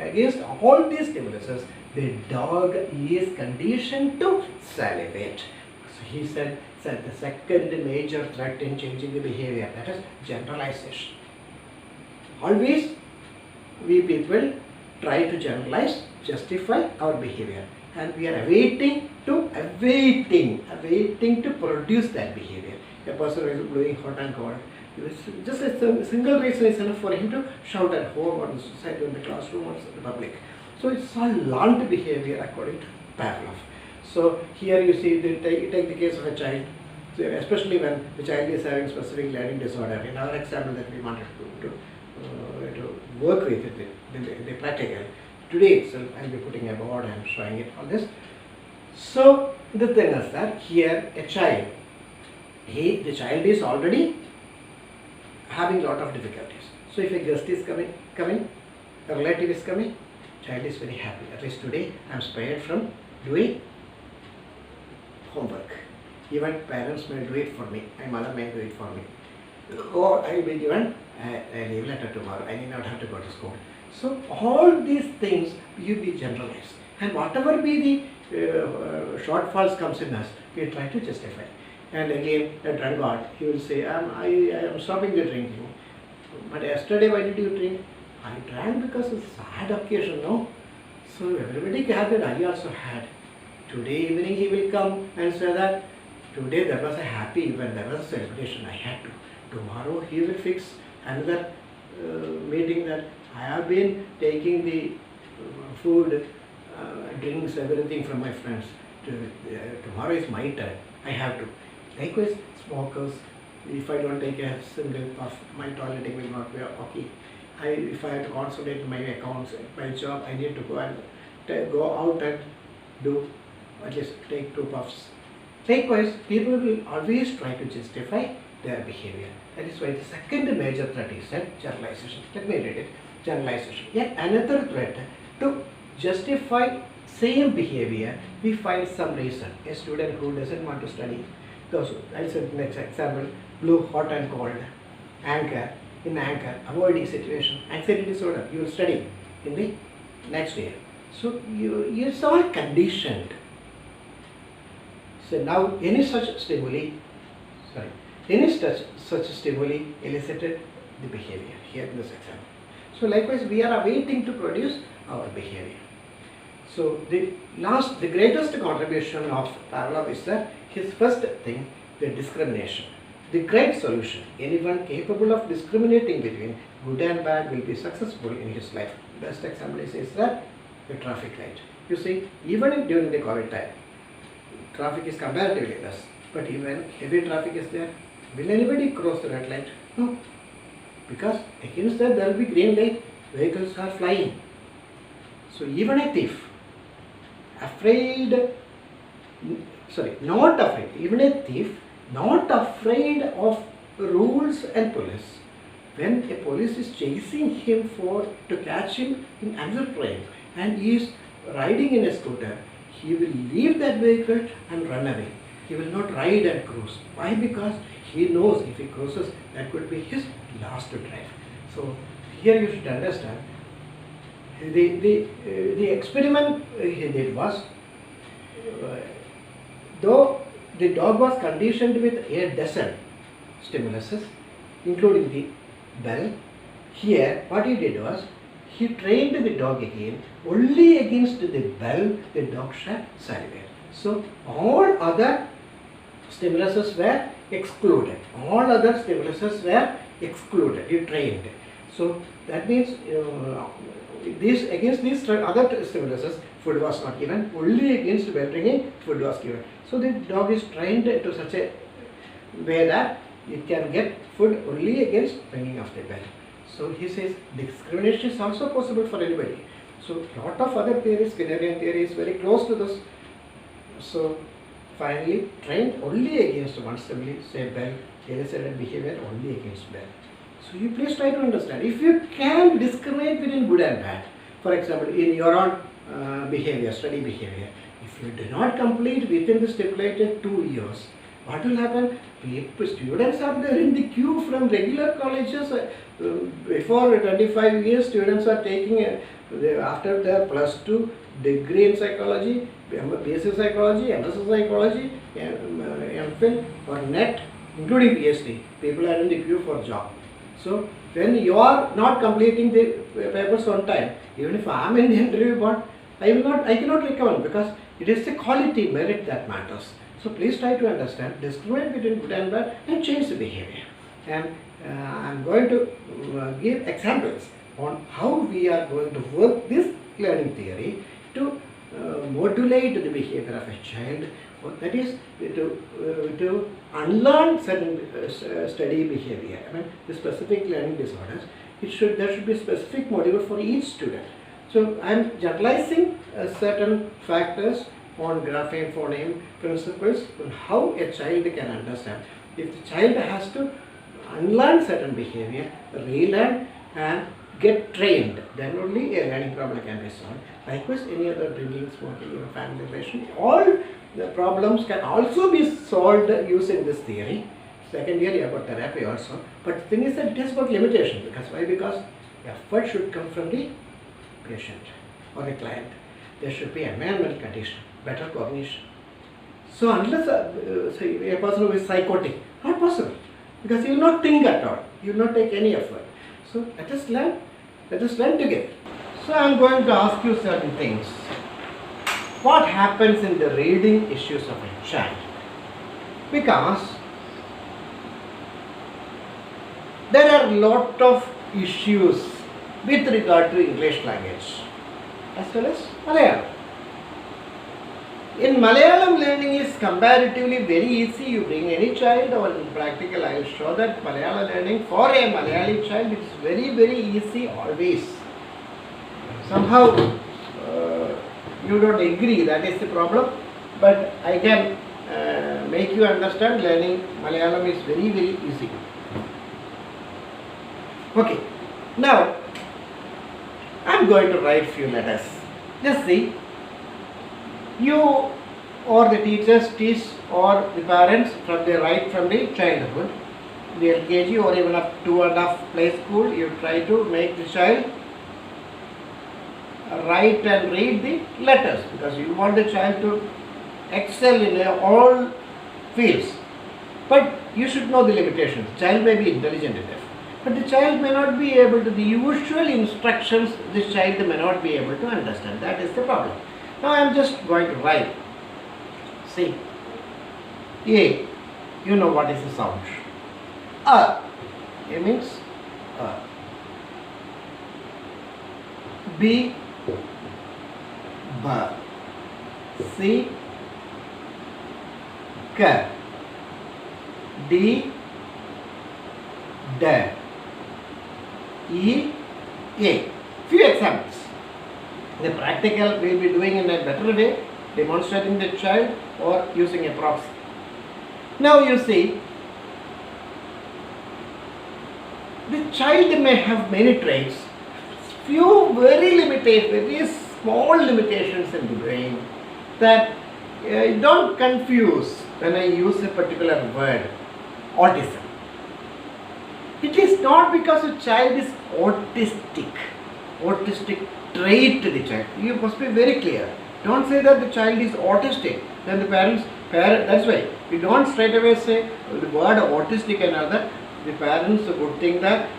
against all these stimuluses, the dog is conditioned to salivate. So he said the second major threat in changing the behavior, that is generalization. Always we people try to generalize, justify our behavior, and we are awaiting to produce that behavior. A person is blowing hot and cold, just a single reason is enough for him to shout at home or in the society, in the classroom or in the public. So it's all learned behavior according to Pavlov. So here you see, take the case of a child, so especially when the child is having specific learning disorder. In our example that we wanted to work with the practical, today itself I will be putting a board and showing it on this. So the thing is that here a child, the child is already having lot of difficulties. So if a guest is coming, a relative is coming, child is very happy. At least today I am spared from doing homework. Even parents may do it for me, my mother may do it for me. Or I will be given a leave letter tomorrow, I need not have to go to school. So all these things you be generalized, and whatever be the shortfalls comes in us, we try to justify. And again, a drunkard, he will say, I am stopping the drinking. But yesterday, why did you drink? I drank because it's a sad occasion, no? So everybody gathered, I also had. Today evening he will come and say that, today there was a happy event, there was a celebration, I had to. Tomorrow he will fix another meeting that I have been taking the food, drinks, everything from my friends. Tomorrow is my turn, I have to. Likewise, smokers, if I don't take a single puff, my toileting will not be okay. If I have to consolidate my accounts, my job, I need to go out and do at least take 2 puffs. Likewise, people will always try to justify their behavior. That is why the second major threat is generalization. Let me read it. Generalization. Yet another threat to justify same behavior, we find some reason. A student who doesn't want to study, I said next example, blue, hot and cold, anchor, avoiding situation, anxiety disorder, you will study in the next year. So it's all conditioned. So now any such stimuli elicited the behavior here in this example. So likewise we are awaiting to produce our behavior. So the greatest contribution of Pavlov is that his first thing, the discrimination. The great solution, anyone capable of discriminating between good and bad will be successful in his life. Best example is that the traffic light. You see, even during the COVID time, traffic is comparatively less, but even heavy traffic is there. Will anybody cross the red light? No, because against that there will be green light, vehicles are flying. So even a thief, even a thief not afraid of rules and police. When a police is chasing him to catch him in another train and he is riding in a scooter, he will leave that vehicle and run away. He will not ride and cruise. Why? Because he knows if he cruises, that could be his last drive. So here you should understand, the experiment he did was, though the dog was conditioned with a dozen stimuluses, including the bell. Here, what he did was, he trained the dog again only against the bell. The dog shall salivate. So all other stimuluses were excluded. All other stimuluses were excluded. He trained. So that means against these other stimuluses, food was not given. Only against bell ringing, food was given. So the dog is trained to such a way that it can get food only against ringing of the bell. So he says discrimination is also possible for anybody. So lot of other theories, Skinnerian theory is very close to this. So finally trained only against one stimuli, say bell, elicited behavior only against bell. So you please try to understand. If you can discriminate between good and bad, for example, in your own behavior, study behavior, if you do not complete within the stipulated 2 years, what will happen? Students are there in the queue from regular colleges. Before 25 years, students are taking, after their +2 degree in psychology, BSc psychology, MSc psychology, MPhil or NET, including PhD. People are in the queue for job. So when you are not completing the papers on time, even if I am in the interview board, I cannot recommend, because it is the quality, merit that matters. So please try to understand, discriminate between good and bad and change the behavior. And I am going to give examples on how we are going to work this learning theory to modulate the behavior of a child. That is to unlearn certain study behavior. I mean, the specific learning disorders. There should be specific module for each student. So I am generalizing certain factors on grapheme phoneme principles on how a child can understand. If the child has to unlearn certain behavior, relearn and get trained, then only a learning problem can be solved. Likewise, any other drinking, smoking, or family relation, all the problems can also be solved using this theory. Second year, you have got therapy also. But the thing is that it has got limitation. Because why? Because effort should come from the patient or the client. There should be environmental condition, better cognition. So unless say a person who is psychotic, not possible. Because he will not think at all. He will not take any effort. So let us learn together. So I am going to ask you certain things. What happens in the reading issues of a child? Because there are a lot of issues with regard to English language as well as Malayalam. In Malayalam, learning is comparatively very easy. You bring any child, or in practical I will show that Malayalam learning for a Malayali child is very, very easy always. Somehow you don't agree, that is the problem, but I can make you understand learning Malayalam is very, very easy. Okay, now I am going to write few letters. Just see. You or the teachers teach, or the parents from the right from the childhood, the LKG or even up to and up play school, you try to make the child write and read the letters, because you want the child to excel in all fields. But you should know the limitations. The child may be intelligent enough, but the child may not be able to, the usual instructions this child may not be able to understand. That is the problem. Now I am just going to write. See, A, you know what is the sound. A means A. B, B. C, K. D, D. E, A. Few examples. The practical we will be doing in a better way, demonstrating the child or using a proxy. Now you see, the child may have many traits, few very small limitations in the brain that don't confuse when I use a particular word, autism. It is not because a child is autistic trait to the child. You must be very clear. Don't say that the child is autistic. Then the parents, That's why we don't straight away say the word autistic and other. The parents would think that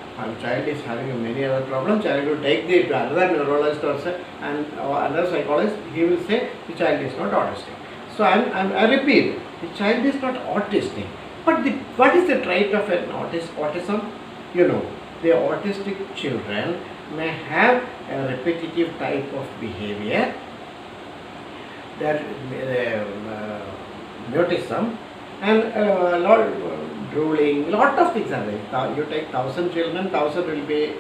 child is having many other problems. Child will take the to another neurologist or another psychologist. He will say the child is not autistic. So I repeat, the child is not autistic. But what is the trait of an autism? You know, the autistic children may have a repetitive type of behavior. That mutism and lot drooling, lot of things are there. You take 1,000 children, 1,000 will be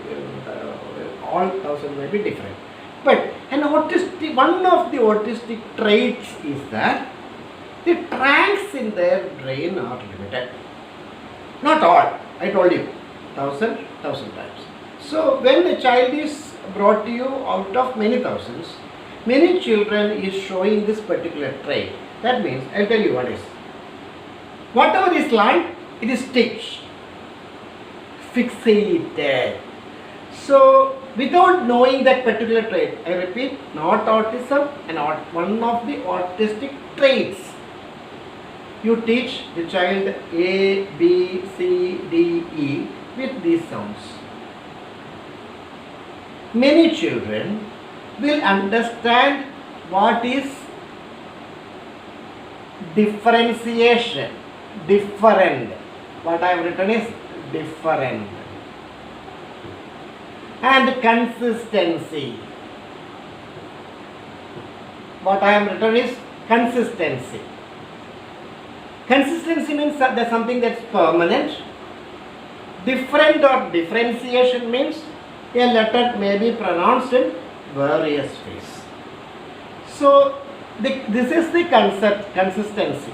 all 1,000 may be different. But one of the autistic traits is that the tracks in their brain are limited. Not all. I told you 1,000 times. So when a child is brought to you out of many thousands, many children is showing this particular trait. That means, I'll tell you what is. Whatever is learned, it is stitched, fixated. So, without knowing that particular trait, I repeat, not autism and one of the autistic traits. You teach the child A, B, C, D, E with these sounds. Many children will understand what is differentiation. Different. What I have written is different. And consistency. What I have written is consistency. Consistency means that there's something that's permanent. Different or differentiation means a letter may be pronounced in various ways. So this is the concept, consistency.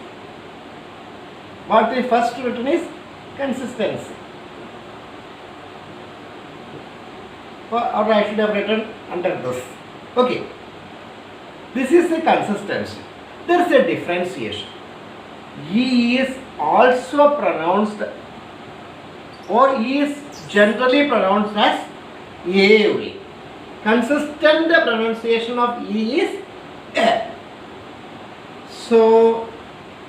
What the first written is consistency. Or I should have written under this. Okay. This is the consistency. There is a differentiation. E is also pronounced, or E is generally pronounced as A only. Consistent pronunciation of E is A. So,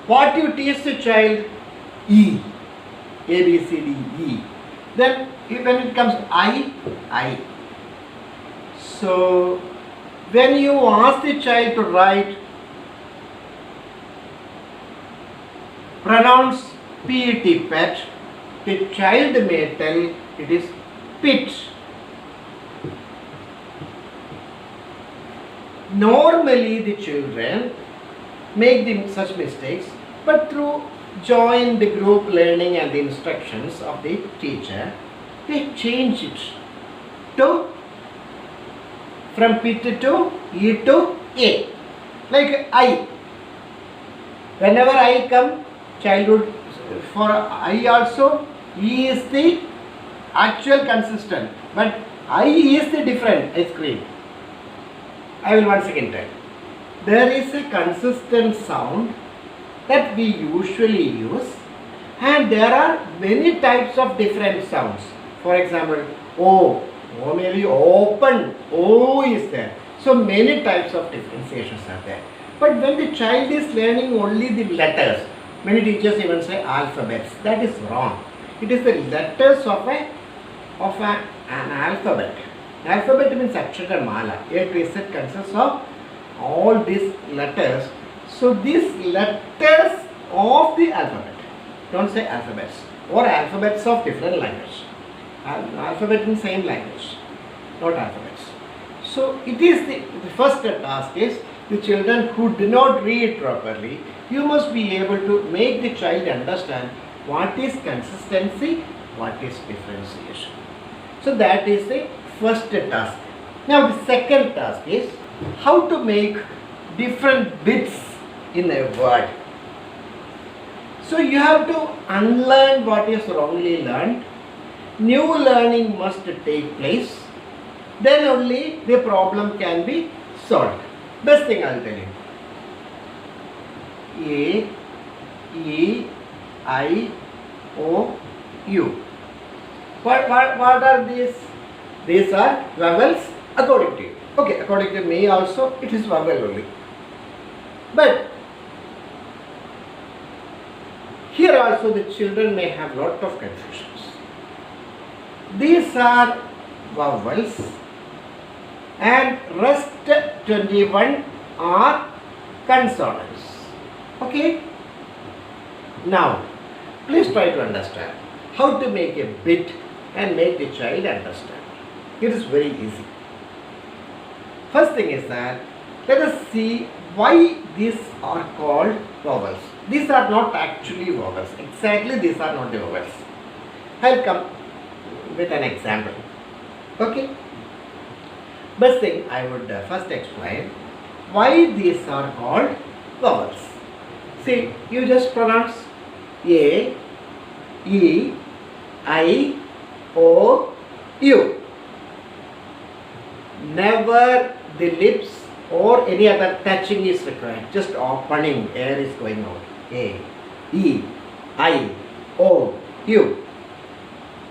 what you teach the child? E. A, B, C, D, E. Then, when it comes I. So, when you ask the child to write, pronounce PET, pet, the child may tell it is pit. Normally the children make such mistakes, but through join the group learning and the instructions of the teacher, they change it to from pit to E to A. Like I. Whenever I come, childhood, for I also, E is the actual consistent, but I is the different ice cream. I will once again tell. There is a consistent sound that we usually use, and there are many types of different sounds. For example, O may be open, O is there. So many types of differentiations are there. But when the child is learning only the letters, many teachers even say alphabets. That is wrong. It is the letters of an alphabet. Alphabet means Akshara Mala. A to Z consists of all these letters. So these letters of the alphabet. Don't say alphabets. Or alphabets of different language. Alphabet in same language. Not alphabets. So it is the first task is the children who do not read properly, you must be able to make the child understand what is consistency, what is differentiation. So that is the first task. Now the second task is how to make different bits in a word. So you have to unlearn what is wrongly learned. New learning must take place. Then only the problem can be solved. Best thing I will tell you. A, E, I, O, U. What are these? These are vowels according to you. Okay, according to me also it is vowel only. But Here also the children may have lot of confusions. These are vowels and rest 21 are consonants. Okay? Now, please try to understand how to make a bit and make the child understand. It is very easy. First thing is that let us see why these are called vowels. These are not actually vowels. Exactly, these are not the vowels. I'll come with an example. Okay? First thing I would first explain why these are called vowels. See, you just pronounce A, E, I, O, U. Never the lips or any other touching is required. Just opening, air is going out. A, E, I, O, U.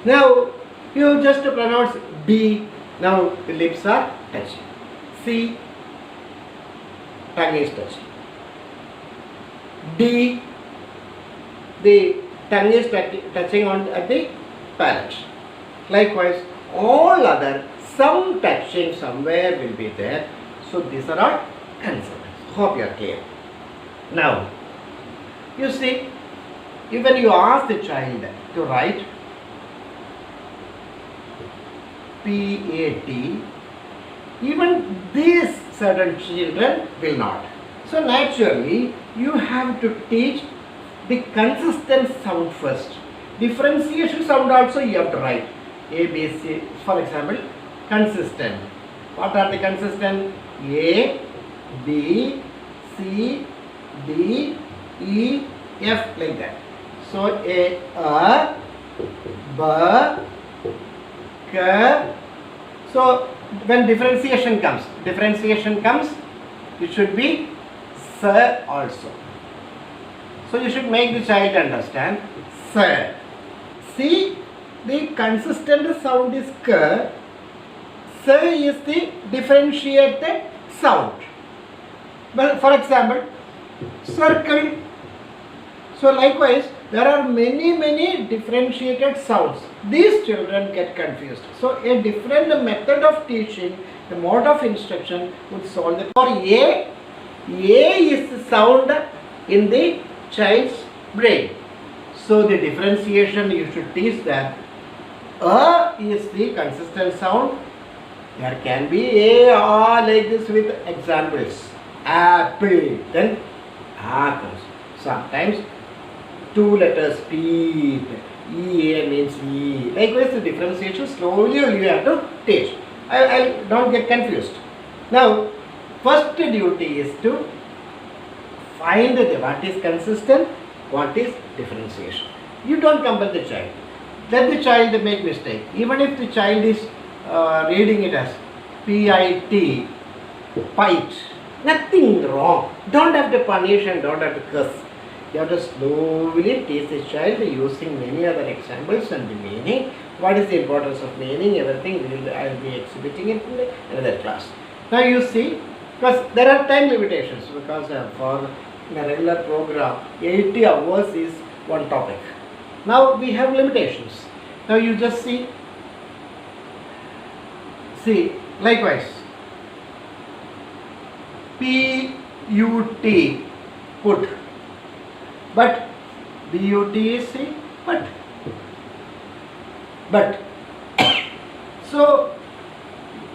Now you just pronounce B. Now the lips are touching. C, tongue is touching. D, the tongue is touching on at the palate. Likewise, all other, some touching somewhere will be there. So these are all consonants. Hope you are clear. Now, you see, even you ask the child to write P-A-T, even these certain children will not. So naturally, you have to teach the consistent sound first. Differentiation sound also you have to write. A, B, C, for example, consistent. What are the consistent? A, B, C, D, E, F, like that. So A, B, K. So when differentiation comes, it should be S also. So you should make the child understand S. See, the consistent sound is K. S is the differentiated sound. But for example, circle. So likewise, there are many differentiated sounds. These children get confused. So a different method of teaching, the mode of instruction would solve it. For A is the sound in the child's brain. So the differentiation you should teach that A is the consistent sound. There can be A, like this with examples. Apple, then A comes. Sometimes two letters P, E, A means E. Likewise, the differentiation slowly you have to teach. I don't get confused. Now, first duty is to find what is consistent, what is differentiation. You don't compel the child. Let the child make mistake. Even if the child is reading it as P-I-T, pite, nothing wrong. Don't have to punish and don't have to curse. You have to slowly teach the child using many other examples and the meaning. What is the importance of meaning? Everything I will be exhibiting it in another class. Now you see, because there are time limitations, because for a regular program, 80 hours is one topic. Now we have limitations. Now you just see, likewise, P-U-T, put. But B-U-T is C, but. So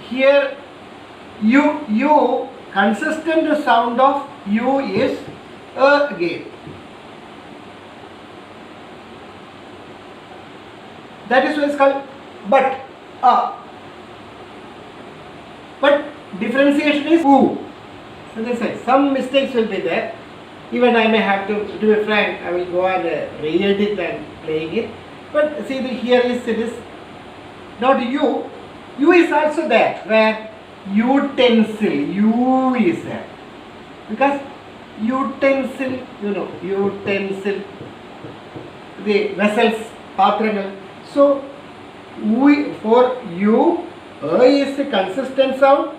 here U, consistent sound of U is again. That is what is called but. But differentiation is U. So they say some mistakes will be there. Even I may have to do a frank, I will go and read it and playing it. But see, here is it is not U. U is also there, where utensil, U is there. Because utensil, utensil, the vessels, patrangal. So, for U, A is a consistent sound,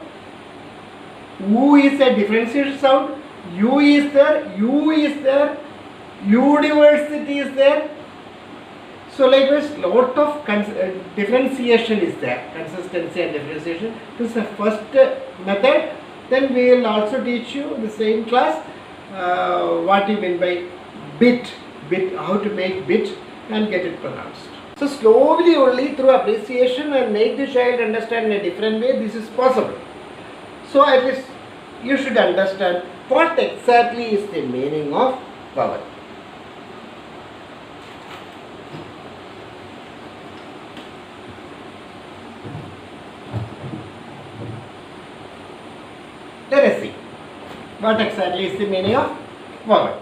U is a differentiated sound, U is there, University is there. So likewise, lot of differentiation is there, consistency and differentiation. This is the first method. Then we will also teach you in the same class what you mean by bit, how to make bit and get it pronounced. So slowly only through appreciation and make the child understand in a different way, this is possible. So at least you should understand what exactly is the meaning of vowel. Let us see what exactly is the meaning of vowel.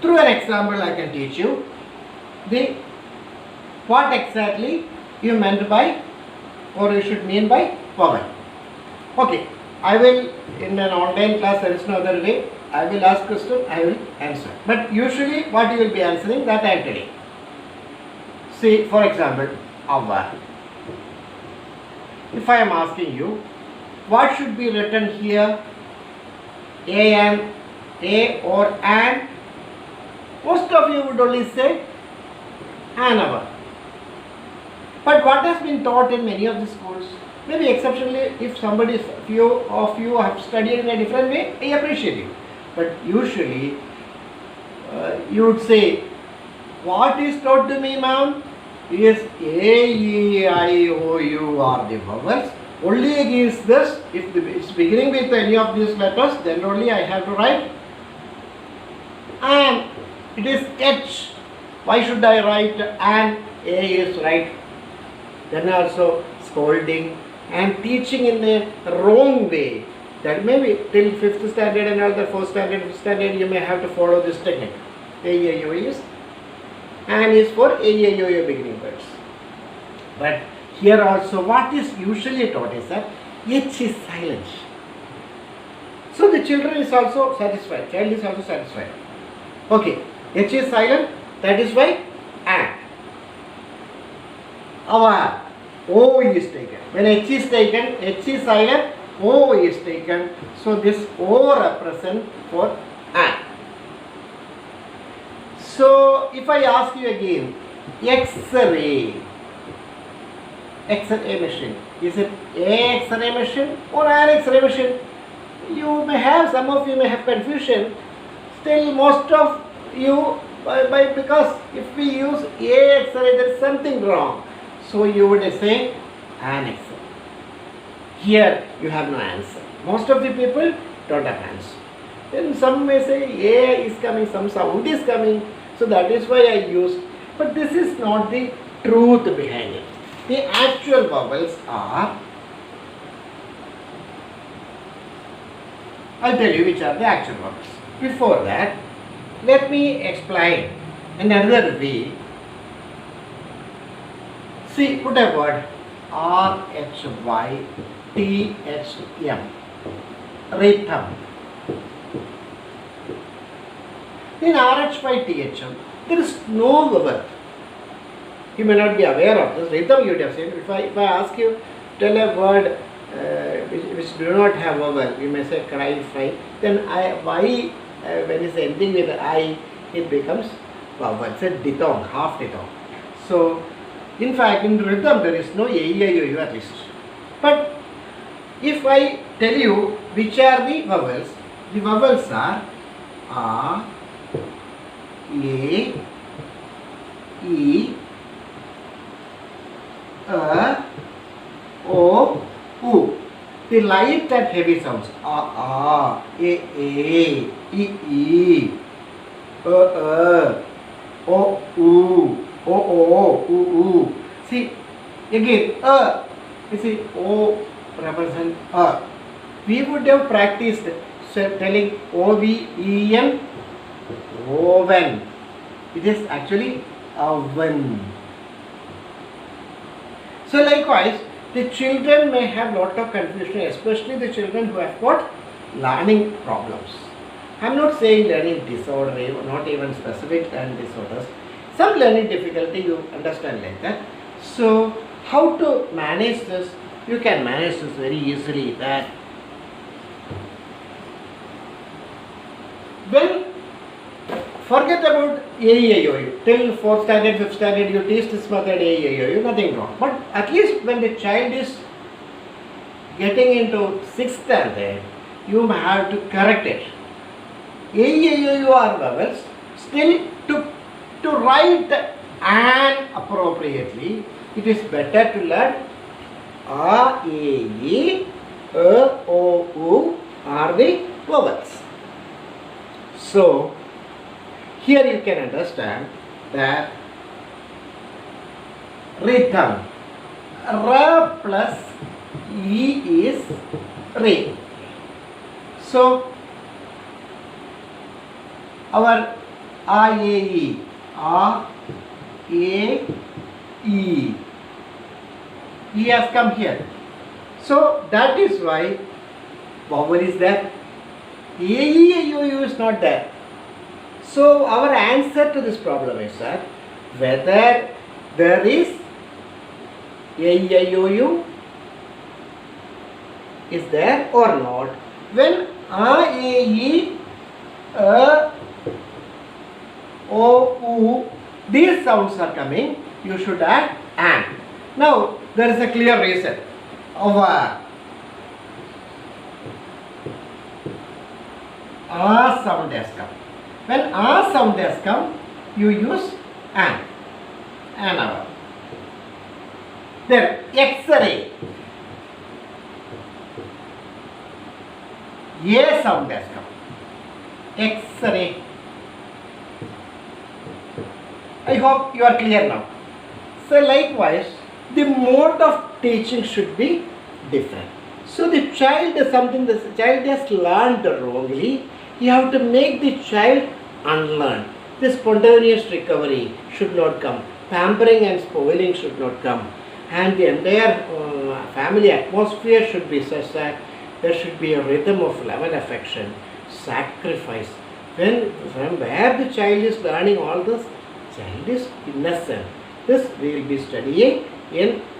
Through an example I can teach you what exactly you meant by or you should mean by vowel. Okay, I will, in an online class there is no other way, I will ask question, I will answer. But usually what you will be answering, that I am telling. See, for example, our. If I am asking you, what should be written here? A or an? Most of you would only say an hour. But what has been taught in many of the schools, maybe exceptionally if few of you have studied in a different way, I appreciate you. But usually you would say, what is taught to me, ma'am? Is A, E, I, O, U are the vowels. Only against this, if it's beginning with any of these letters, then only I have to write. And it is H. Why should I write an? A is right. Then also scolding and teaching in a wrong way. That maybe till 5th standard and all the 4th standard, 5th standard you may have to follow this technique. A, E, I, O is. And is for A, E, I, O, U beginning words. But here also what is usually taught is that H is silent. So the children is also satisfied. Child is also satisfied. Okay, H is silent. That is why and. Our O is taken. When H is taken, H is silent, O is taken. So this O represents for and. So if I ask you again, X-ray machine, is it a X-ray machine or an X-ray machine? You may have, some of you may have confusion. Still most of you, because if we use a X-ray, there is something wrong. So you would say an X-ray. Here you have no answer. Most of the people don't have answer. Then some may say A is coming, some sound is coming. So that is why I used. But this is not the truth behind it. The actual vowels are, I'll tell you which are the actual vowels. Before that, let me explain in another way. See, put a word R-H-Y-T-H-M. Rhythm. In R-H-Y-T-H-M, there is no vowel. You may not be aware of this. Rhythm you would have seen. If I ask you, tell a word which do not have vowel, you may say cry, fry. Then when it's ending with I, it becomes vowel. It's a diphthong, half diphthong. So, in fact, in rhythm there is no A, E, I, O, U at least. But if I tell you which are the vowels are A, E, O, U. The light and heavy sounds. A, E, O, U, O. See, again, you see, O represents A. We would have practiced telling O-V-E-N, oven. It is actually oven. So likewise, the children may have lot of confusion, especially the children who have got learning problems. I am not saying learning disorder, not even specific learning disorders. Some learning difficulty you understand like that. So how to manage this? You can manage this very easily. That when forget about AEIOU. Till 4th standard, 5th standard, you teach this method AEIOU, nothing wrong. But at least when the child is getting into 6th standard, you have to correct it. AEIOU are vowels. Still, to write the an appropriately, it is better to learn A, E, E, O, U are the vowels. So, here you can understand that rhythm, R plus E is re. So, our A, E, A, E, E has come here. So, that is why vowel is there. AEIOU is not there. So, our answer to this problem is that whether there is AEIOU is there or not, when A, E, O, U, these sounds are coming, you should add an. Now, there is a clear reason. Over A sound has come. When A sound has come, you use an hour. Then X-ray. A sound has come. X-ray. I hope you are clear now. So likewise, the mode of teaching should be different. So the child is something the child has learned wrongly. You have to make the child unlearn. The spontaneous recovery should not come. Pampering and spoiling should not come. And the entire family atmosphere should be such that there should be a rhythm of love and affection, sacrifice. From where the child is learning all this, child is innocent. This we will be studying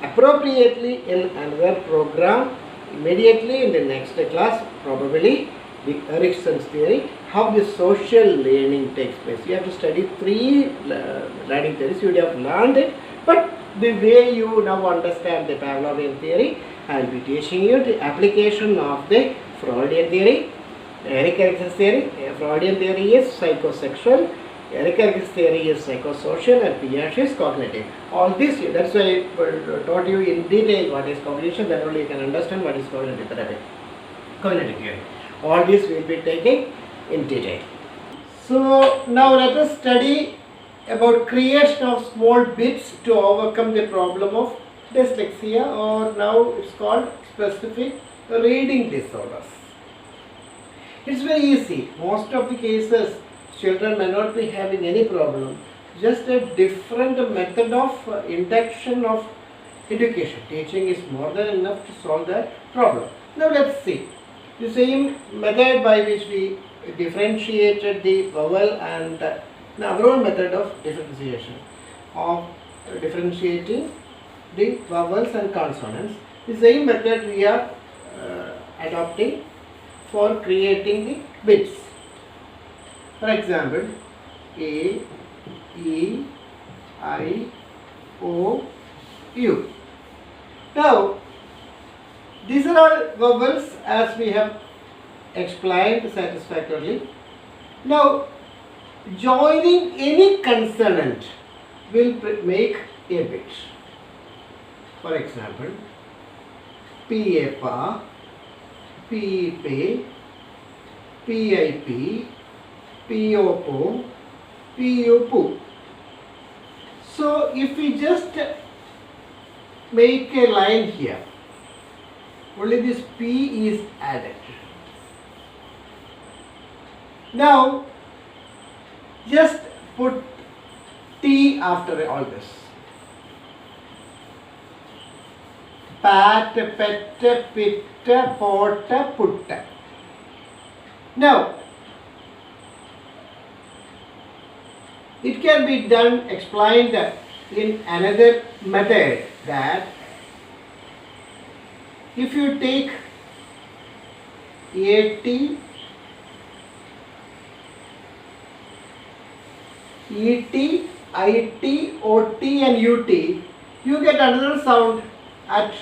appropriately in another program immediately in the next class, probably the Erickson's theory, how the social learning takes place. You have to study 3 learning theories. You would have learned it, but the way you now understand the Pavlovian theory, I will be teaching you the application of the Freudian theory, Erik Erickson's theory. Freudian theory is psychosexual, Erik Erickson's theory is psychosocial, and Piaget is cognitive. All this, that's why I taught you in detail what is cognition, then only you can understand what is cognitive therapy, cognitive theory. All this we will be taking in detail. So now let us study about creation of small bits to overcome the problem of dyslexia, or now it's called specific reading disorders. It's very easy. Most of the cases children may not be having any problem, just a different method of induction of education. Teaching is more than enough to solve that problem. Now let's see. The same method by which we differentiated the vowel and our own method of differentiation, of differentiating the vowels and consonants. The same method we are adopting for creating the bits. For example, A, E, I, O, U. Now, these are all vowels as we have explained satisfactorily. Now, joining any consonant will make a bit. For example, PA, PEP, PIP, POPO, PUPU. So, if we just make a line here, only this P is added. Now, just put T after all this. Pat, pet, pit, pot, put. Now, it can be done, explained in another method, that if you take AT, ET, IT, OT and UT, you get another sound at,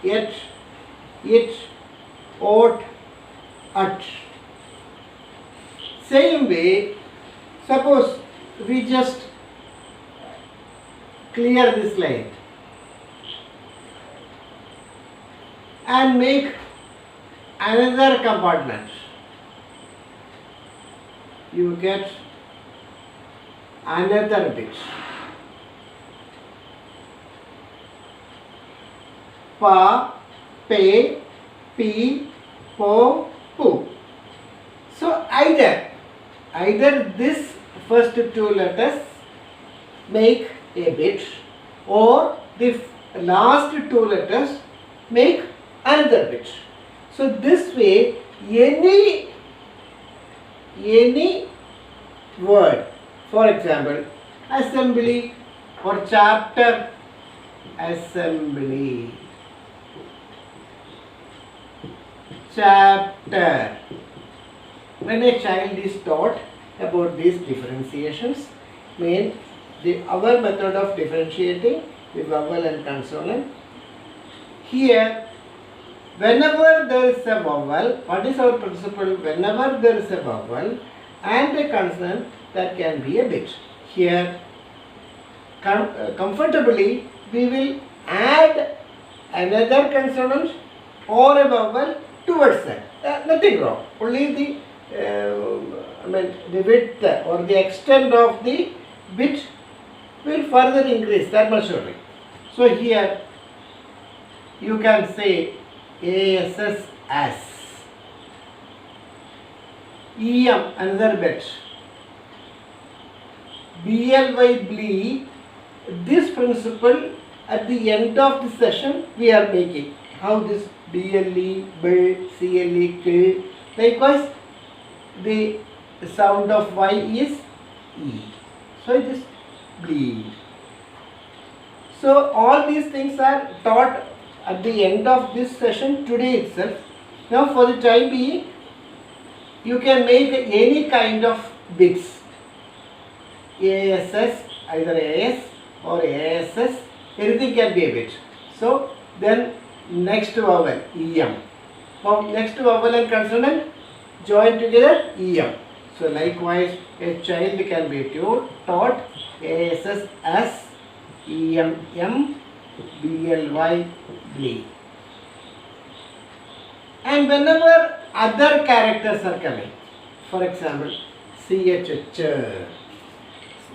yet, it, ot, at. Same way, suppose we just clear this line and make another compartment. You get another bit. Pa, pe, pi, po, pu. So either this first two letters make a bit, or the last two letters make another bit. So this way any word, for example, assembly or chapter, assembly, chapter. When a child is taught about these differentiations, our method of differentiating the vowel and consonant, here whenever there is a vowel, what is our principle? Whenever there is a vowel and a consonant, that can be a bit. Here comfortably we will add another consonant or a vowel towards that. Nothing wrong. Only the width or the extent of the bit will further increase, that much only. So here you can say ASS as, EM another bit, BLY blee. This principle at the end of the session we are making. How this BLE, BL, CLE, KL. Likewise, the sound of Y is E. So it is bleed. So all these things are taught at the end of this session today itself. Now for the time being, you can make any kind of bits. ASS, either AS or ASS, anything can be a bit. So then next vowel EM. Next vowel and consonant join together EM. So likewise a child can be taught ASS as, EM M, BLY blee. And whenever other characters are coming, for example CH, ch,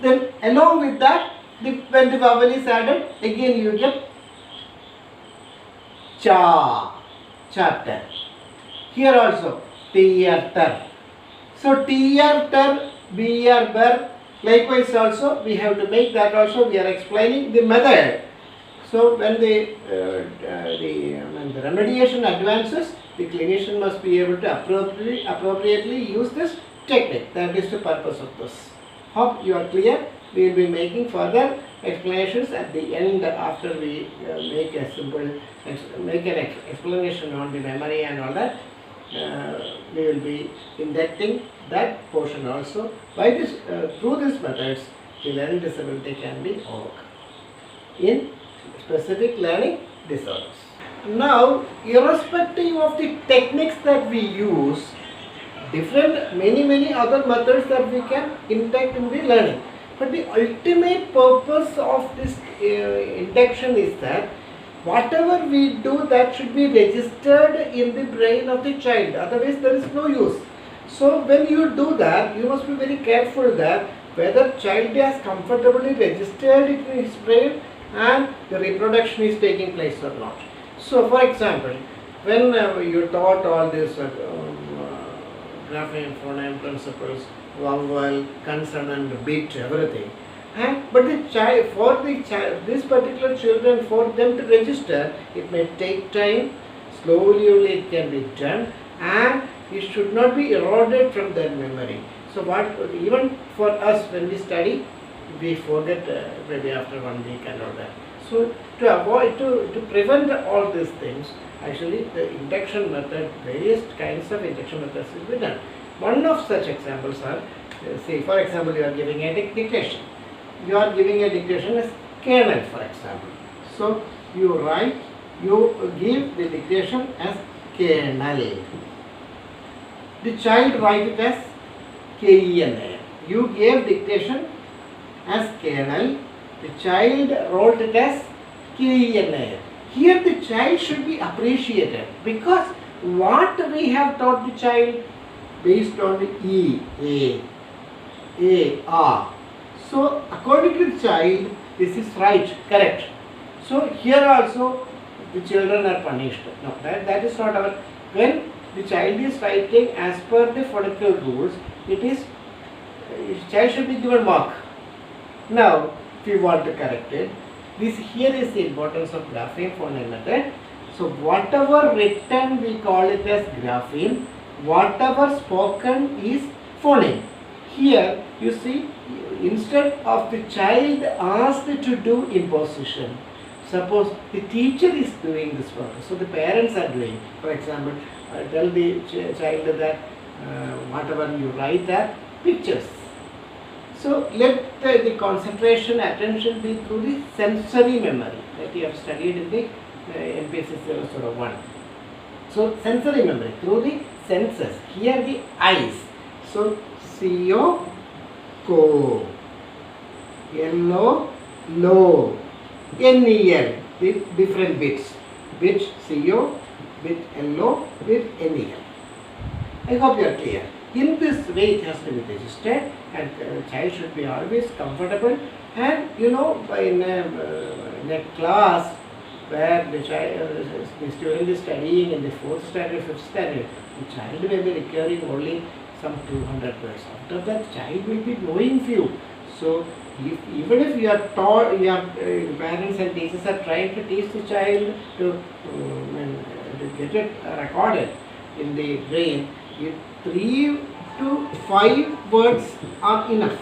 then along with that, when the vowel is added, again you get cha, chapter. Here also theater. So theater, BR, ber. Likewise also we have to make that also. We are explaining the method. So when the remediation advances, the clinician must be able to appropriately use this technique. That is the purpose of this. Hope you are clear. We will be making further explanations at the end after we make an explanation on the memory and all that. We will be inducting that portion also. By this, through these methods, the learning disability can be overcome in specific learning disorders. Now, irrespective of the techniques that we use, many other methods that we can induct in the learning. But the ultimate purpose of this induction is that whatever we do, that should be registered in the brain of the child. Otherwise, there is no use. So when you do that, you must be very careful that whether child has comfortably registered it in his brain and the reproduction is taking place or not. So for example, when you taught all this grapheme, phoneme principles, vowel, consonant, bit, everything, but the child, this particular children, for them to register, it may take time. Slowly only it can be done, and it should not be eroded from their memory. So even for us when we study, we forget maybe after 1 week and all that. So to prevent all these things, actually the induction method, various kinds of induction methods will be done. One of such examples are say for example you are giving a dictation. You are giving a dictation as kernel for example. So you give the dictation as kernel. The child write it as kernel. You gave dictation as kernel. The child wrote it as kernel. Here the child should be appreciated because what we have taught the child based on the A. So according to the child, this is right, correct. So here also the children are punished. No, that is not our. When the child is writing as per the phonetical rules, child should be given mark. Now, if you want to correct it, here is the importance of grapheme phoneme method. So whatever written we call it as grapheme, whatever spoken is phoneme. Here you see, instead of the child asked to do imposition, suppose the teacher is doing this work, so the parents are doing. For example, tell the child that whatever you write are pictures. So let the concentration, attention be through the sensory memory that you have studied in the MPSC 001. So sensory memory through the senses. Here the eyes. So CO, co, yellow, low, NEL, the different bits. Bit CO, bit yellow, bit NEL. I hope you are clear. In this way it has to be registered, and the child should be always comfortable. And you know, in a class where the student is studying in the 4th standard, 5th standard, the child may be requiring only some 200 words. After that, child will be knowing few. So even if you are taught, your parents and teachers are trying to teach the child to get it recorded in the brain, 3 to 5 words are enough.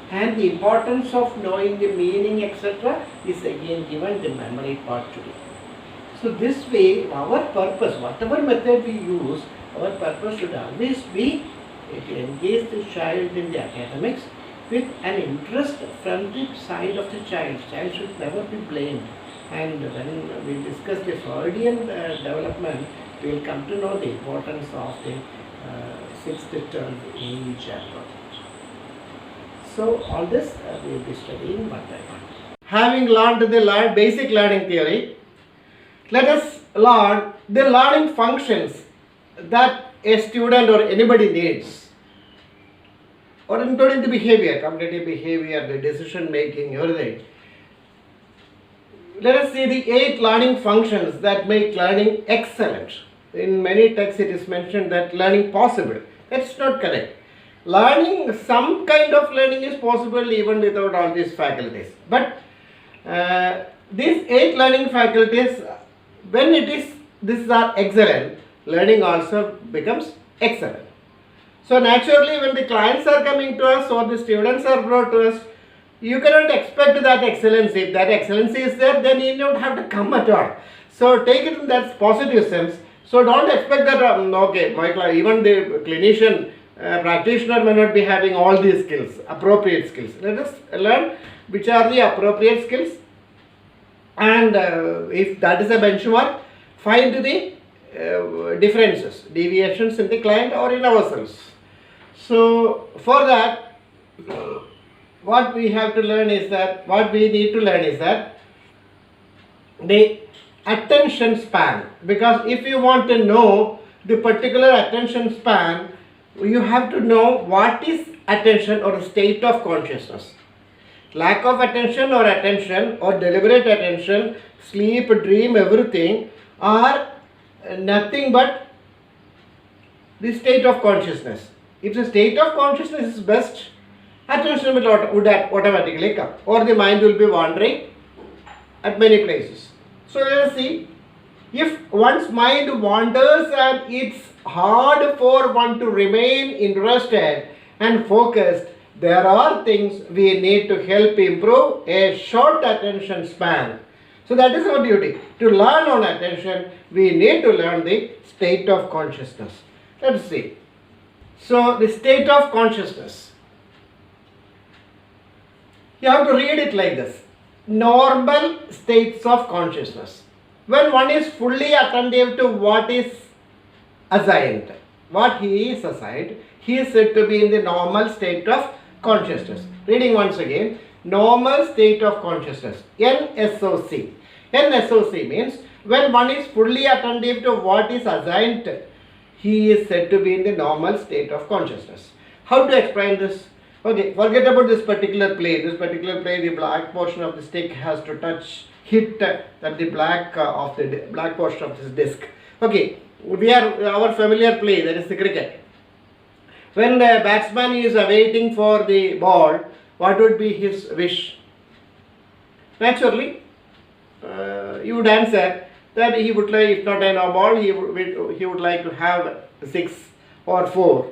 And the importance of knowing the meaning, etc., is again given the memory part to be. So this way, our purpose, whatever method we use, our purpose should always be to engage the child in the academics with an interest from the side of the child. Child should never be blamed. And when we discuss the Freudian development, we will come to know the importance of the 6th term age. So all this we will be studying one by one. Having learned the basic learning theory, let us learn the learning functions that a student or anybody needs, or including the behavior, cognitive behavior, the decision making, everything. Let us see the 8 learning functions that make learning excellent. In many texts it is mentioned that learning possible. That's not correct. Learning, some kind of learning is possible even without all these faculties. But these 8 learning faculties, when these are excellent, learning also becomes excellent. So naturally, when the clients are coming to us or the students are brought to us, you cannot expect that excellency. If that excellency is there, then you don't have to come at all. So take it in that positive sense. So don't expect that, even the clinician, practitioner may not be having all these skills, appropriate skills. Let us learn which are the appropriate skills, and if that is a benchmark, find the differences, deviations in the client or in ourselves. So for that, what we need to learn is that the attention span, because if you want to know the particular attention span, you have to know what is attention or state of consciousness. Lack of attention or deliberate attention, sleep, dream, everything are nothing but the state of consciousness. If the state of consciousness is best, attention would automatically come, or the mind will be wandering at many places. So let us see, if one's mind wanders and it's hard for one to remain interested and focused, there are things we need to help improve a short attention span. So that is our duty. To learn on attention, we need to learn the state of consciousness. Let us see. So the state of consciousness, you have to read it like this: normal states of consciousness. When one is fully attentive to what is assigned, what he is assigned, he is said to be in the normal state of consciousness. Reading once again: normal state of consciousness, NSOC. NSOC means when one is fully attentive to what is assigned, he is said to be in the normal state of consciousness. How to explain this? Okay, forget about this particular play. This particular play, the black portion of the stick has to hit at the black black portion of this disc. Okay, we are our familiar play, that is the cricket. When the batsman is waiting for the ball, what would be his wish? Naturally, you would answer that he would like, if not a no ball, he would like to have 6 or 4.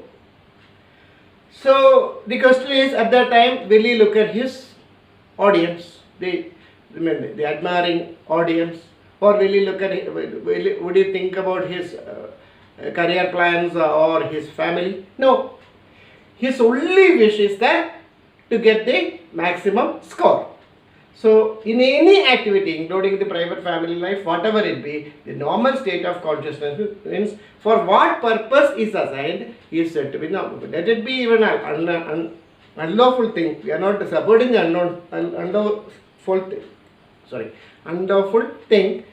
So the question is, at that time, will he look at his audience, the admiring audience, or will he look at would he think about his career plans or his family? No. His only wish is that to get the maximum score. So in any activity, including the private family life, whatever it be, the normal state of consciousness means for what purpose is assigned is said to be normal. Let it be even an unlawful thing. We are not supporting the unlawful thing.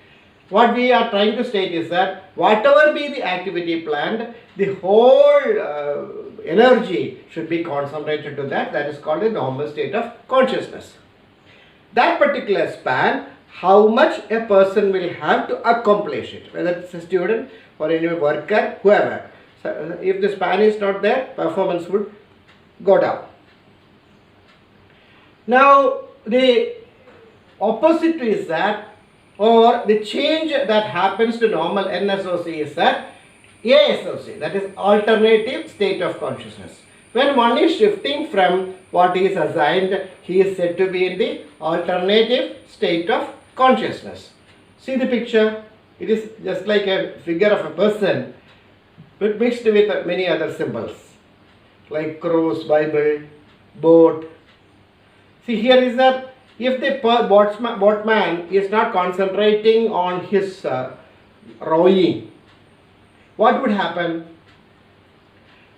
What we are trying to state is that whatever be the activity planned, the whole energy should be concentrated to that. That is called a normal state of consciousness. That particular span, how much a person will have to accomplish it, whether it's a student or any worker, whoever. So if the span is not there, performance would go down. Now the opposite is that, or the change that happens to normal NSOC is that ASOC, that is alternative state of consciousness. When one is shifting from what is assigned, he is said to be in the alternative state of consciousness. See the picture? It is just like a figure of a person but mixed with many other symbols like cross, Bible, boat. See, here is that if the boatman is not concentrating on his rowing, what would happen?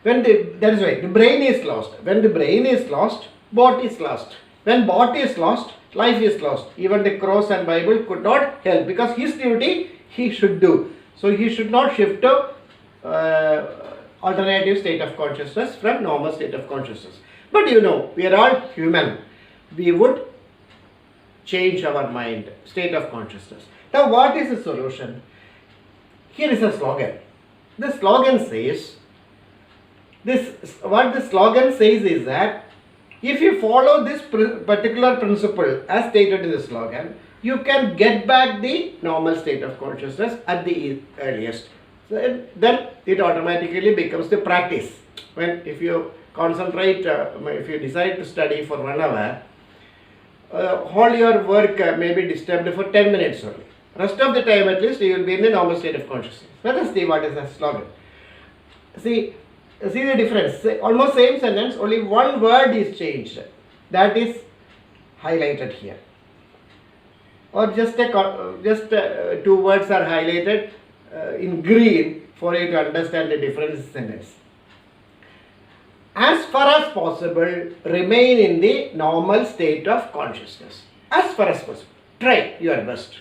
That is why the brain is lost. When the brain is lost, boat is lost. When boat is lost, life is lost. Even the cross and Bible could not help because his duty he should do. So he should not shift to alternative state of consciousness from normal state of consciousness. But you know, we are all human. We would change our mind, state of consciousness. Now what is the solution? Here is a slogan. The slogan says, what the slogan says is that if you follow this particular principle as stated in the slogan, you can get back the normal state of consciousness at the earliest. So then it automatically becomes the practice. If you concentrate, if you decide to study for 1 hour, all your work may be disturbed for 10 minutes only. Rest of the time at least you will be in the normal state of consciousness. Let us see what is the slogan. See the difference. Almost same sentence, only one word is changed. That is highlighted here. Or just 2 words are highlighted in green for you to understand the difference in sentence. As far as possible, remain in the normal state of consciousness. As far as possible. Try your best.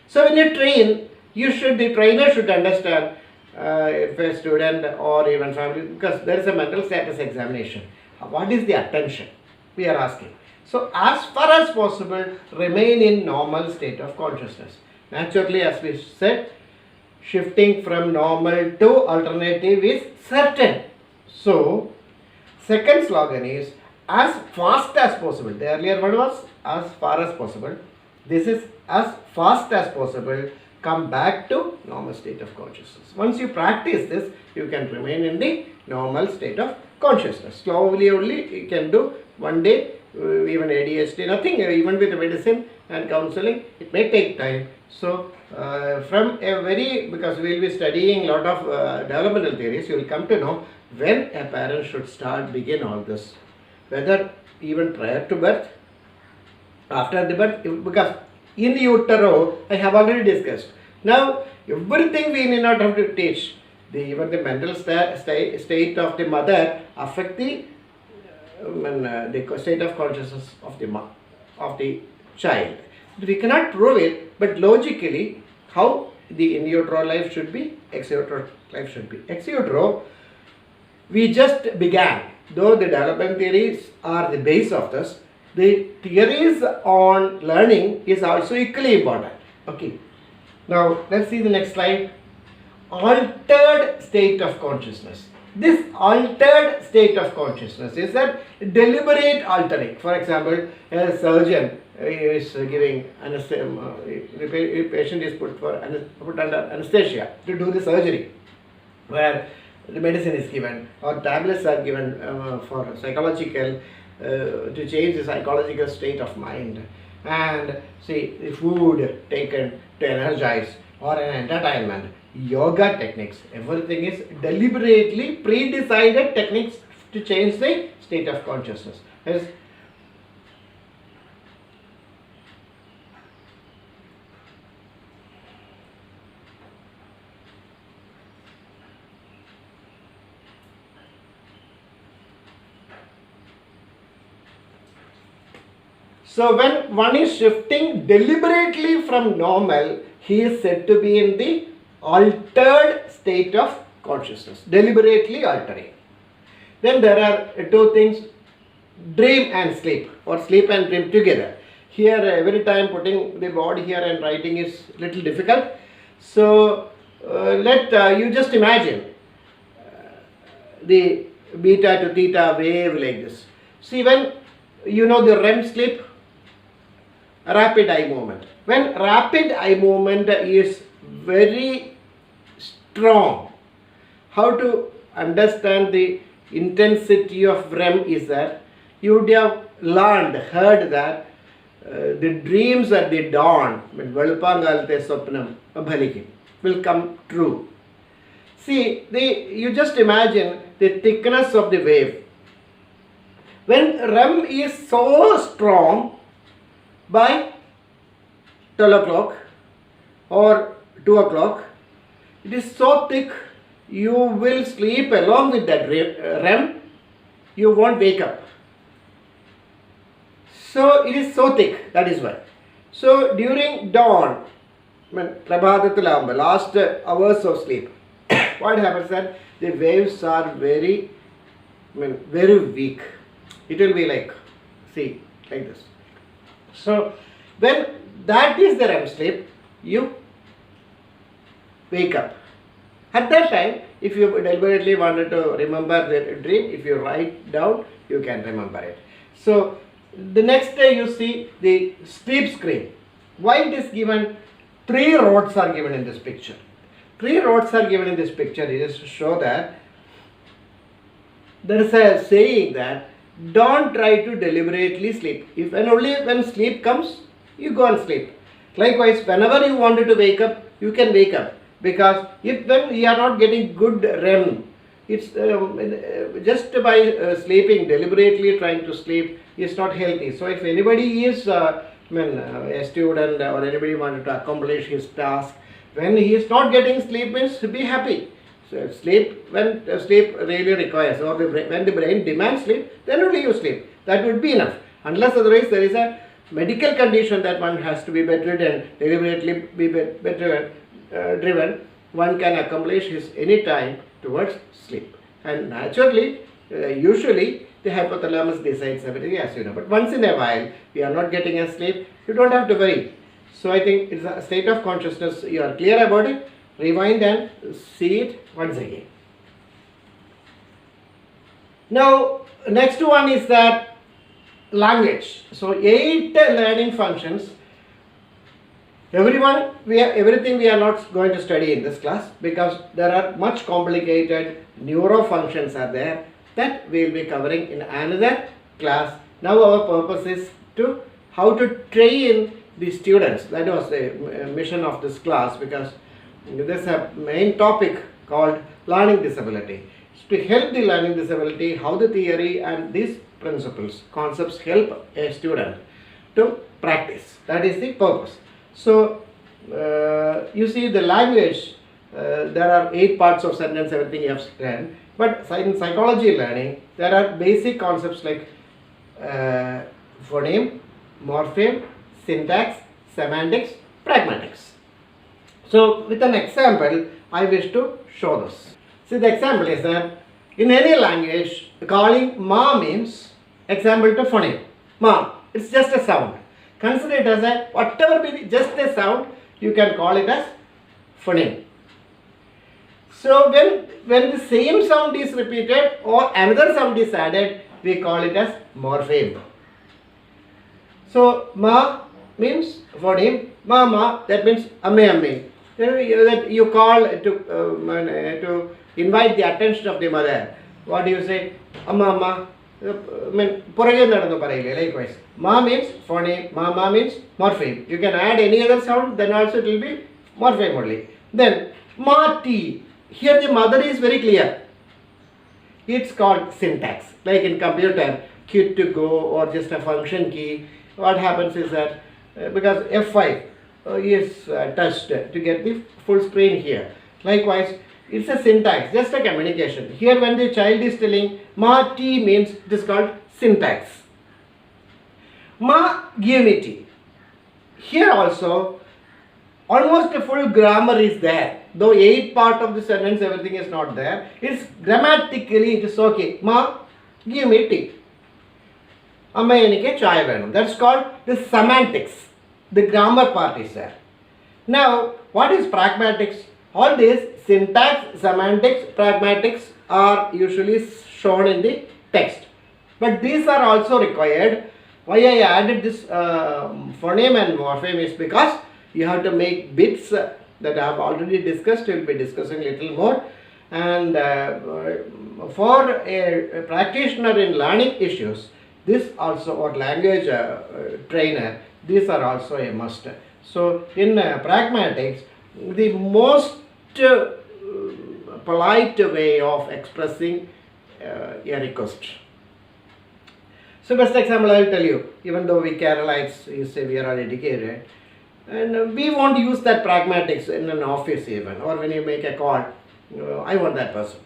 So when you train, the trainer should understand if a student or even family, because there is a mental status examination. What is the attention? We are asking. So as far as possible, remain in normal state of consciousness. Naturally, as we said, shifting from normal to alternative is certain. So, second slogan is as fast as possible. The earlier one was as far as possible. This is as fast as possible. Come back to normal state of consciousness. Once you practice this, you can remain in the normal state of consciousness. Slowly only you can do 1 day, even ADHD, nothing, even with medicine and counseling, it may take time. So from a very, because we will be studying a lot of developmental theories, you will come to know when a parent should begin all this, whether even prior to birth, after the birth, because in utero I have already discussed. Now everything we need not have to teach. Even the mental state of the mother affect the state of consciousness of the child. We cannot prove it, but logically, how the in utero life should be, ex utero life should be. Ex utero, we just began. Though the development theories are the base of this, the theories on learning is also equally important. Okay. Now let's see the next slide. Altered state of consciousness. This altered state of consciousness is that deliberate altering. For example, a surgeon is giving anesthesia, the patient is put under anesthesia to do the surgery, where the medicine is given or tablets are given for psychological, to change the psychological state of mind, and see the food taken to energize or an entertainment, yoga techniques, everything is deliberately pre-decided techniques to change the state of consciousness. Yes. So when one is shifting deliberately from normal, he is said to be in the altered state of consciousness, deliberately altering. Then there are two things, dream and sleep, or sleep and dream together. Here every time putting the body here and writing is little difficult. So let you just imagine the beta to theta wave like this. See, when you know the REM sleep, rapid eye movement. When rapid eye movement is very strong, how to understand the intensity of REM is that you would have heard that the dreams at the dawn, will come true. See, you just imagine the thickness of the wave. When REM is so strong, by 12 o'clock or 2 o'clock, it is so thick, you will sleep along with that REM, you won't wake up. So it is so thick, that is why. So during dawn, last hours of sleep, what happens that the waves are very weak. It will be like, see, like this. So when that is the REM sleep, you wake up. At that time, if you deliberately wanted to remember the dream, if you write down, you can remember it. So the next day you see the sleep screen. Why it is given? 3 rods are given in this picture. 3 rods are given in this picture. It is to show that there is a saying that don't try to deliberately sleep. If and only when sleep comes, you go and sleep. Likewise, whenever you wanted to wake up, you can wake up. Because if when you are not getting good REM, it's just by sleeping, deliberately trying to sleep is not healthy. So if anybody is a student or anybody wanted to accomplish his task, when he is not getting sleep means be happy. So sleep, when sleep really requires, or when the brain demands sleep, then only you sleep. That would be enough. Unless otherwise there is a medical condition that one has to be bedridden, deliberately be driven, one can accomplish his any time towards sleep. And naturally, usually the hypothalamus decides everything, as you know. But once in a while, we are not getting a sleep, you don't have to worry. So I think it's a state of consciousness, you are clear about it. Rewind and see it once again. Now, next one is that language. So 8 learning functions. Everything we are not going to study in this class because there are much complicated neuro functions are there that we will be covering in another class. Now our purpose is to how to train the students. That was the mission of this class, because there's a main topic called learning disability. To help the learning disability, how the theory and these principles, concepts help a student to practice. That is the purpose. So, you see the language, there are 8 parts of sentence, everything you have learned. But in psychology learning, there are basic concepts like phoneme, morpheme, syntax, semantics, pragmatics. So, with an example, I wish to show this. See, the example is that in any language, calling ma means, example to phoneme. Ma, it's just a sound. Consider it as a, whatever be just a sound, you can call it as phoneme. So, when the same sound is repeated or another sound is added, we call it as morpheme. So, ma means phoneme, mama, that means amme amme. That you call to invite the attention of the mother. What do you say? Amma amma. Likewise. Ma means phoneme, mama means morpheme. You can add any other sound, then also it will be morpheme only. Then ma ti. Here the mother is very clear. It's called syntax. Like in computer, key to go or just a function key. What happens is that because F5 is touched to get the full screen here. Likewise, it's a syntax, just a communication. Here when the child is telling ma ti means it is called syntax. Ma give me tea. Here also almost a full grammar is there. Though 8 part of the sentence everything is not there. It's grammatically it is okay. Ma give me tea. Amma enike chai venum. That's called the semantics. The grammar part is there. Now, what is pragmatics? All these syntax, semantics, pragmatics are usually shown in the text. But these are also required. Why I added this phoneme and morpheme is because you have to make bits that I have already discussed. We will be discussing a little more. And for a practitioner in learning issues, this also, or language trainer, these are also a must. So, in pragmatics, the most polite way of expressing a request. So, best example I will tell you, even though we Keralites, you say we are all educated, and we won't use that pragmatics in an office even, or when you make a call, I want that person.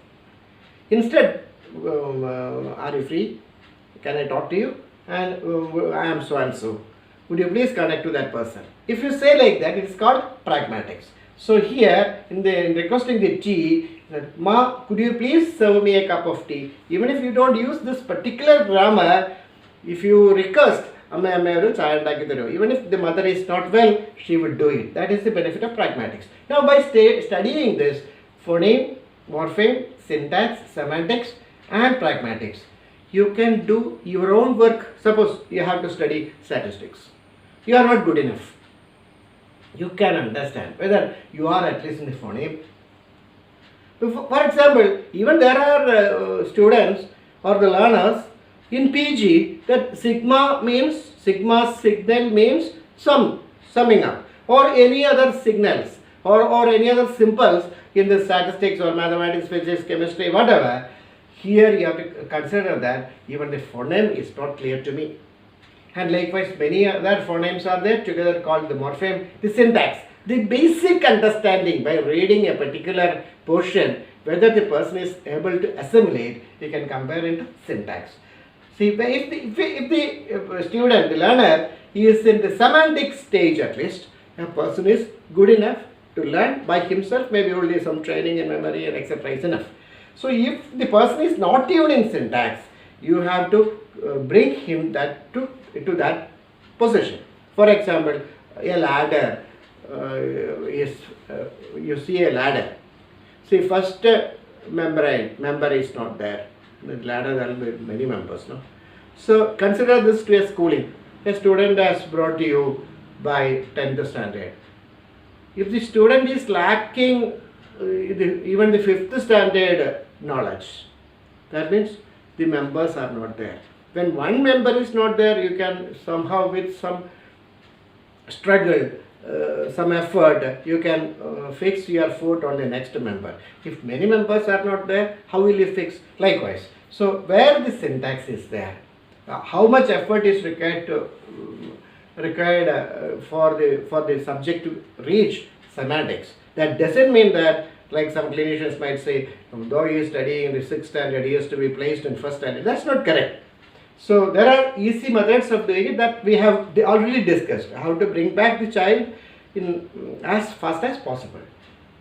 Instead, are you free? Can I talk to you? And I am so and so. Would you please connect to that person? If you say like that, it is called pragmatics. So here, in requesting the tea, ma, could you please serve me a cup of tea? Even if you don't use this particular grammar, if you request, even if the mother is not well, she would do it. That is the benefit of pragmatics. Now, by studying this, phoneme, morpheme, syntax, semantics, and pragmatics, you can do your own work. Suppose you have to study statistics. You are not good enough. You can understand whether you are at least in the phoneme. For example, even there are students or the learners in PG that sigma signal means summing up, or any other signals or any other symbols in the statistics or mathematics, physics, chemistry, whatever. Here you have to consider that even the phoneme is not clear to me. And likewise, many other phonemes are there together called the morpheme, the syntax. The basic understanding by reading a particular portion, whether the person is able to assimilate, you can compare into syntax. See, if the student, the learner, is in the semantic stage at least, a person is good enough to learn by himself, maybe only some training and memory and etc. is enough. So, if the person is not even in syntax, you have to bring him that to that position. For example, a ladder you see a ladder. See, first member is not there. In the ladder there will be many members. No? So, consider this to a schooling. A student has brought you by 10th standard. If the student is lacking even the 5th standard knowledge, that means the members are not there. When one member is not there, you can somehow with some struggle, some effort, you can fix your foot on the next member. If many members are not there, how will you fix? Likewise. So where the syntax is there, how much effort is required for the subject to reach semantics. That doesn't mean that, like some clinicians might say, though he is studying in the 6th standard, he has to be placed in 1st standard. That's not correct. So there are easy methods of doing it that we have already discussed, how to bring back the child in as fast as possible.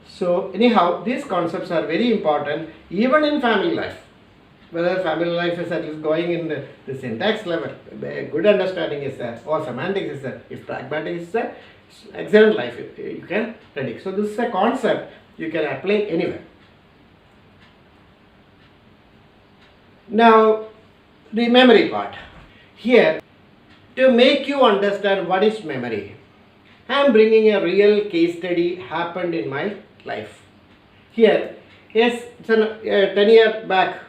So anyhow, these concepts are very important even in family life. Whether family life is at least going in the syntax level, a good understanding is there, or semantics is there. If pragmatics is there, excellent life you can predict. So this is a concept you can apply anywhere. Now, the memory part. Here, to make you understand what is memory, I am bringing a real case study happened in my life. Here, yes, it's a 10-year back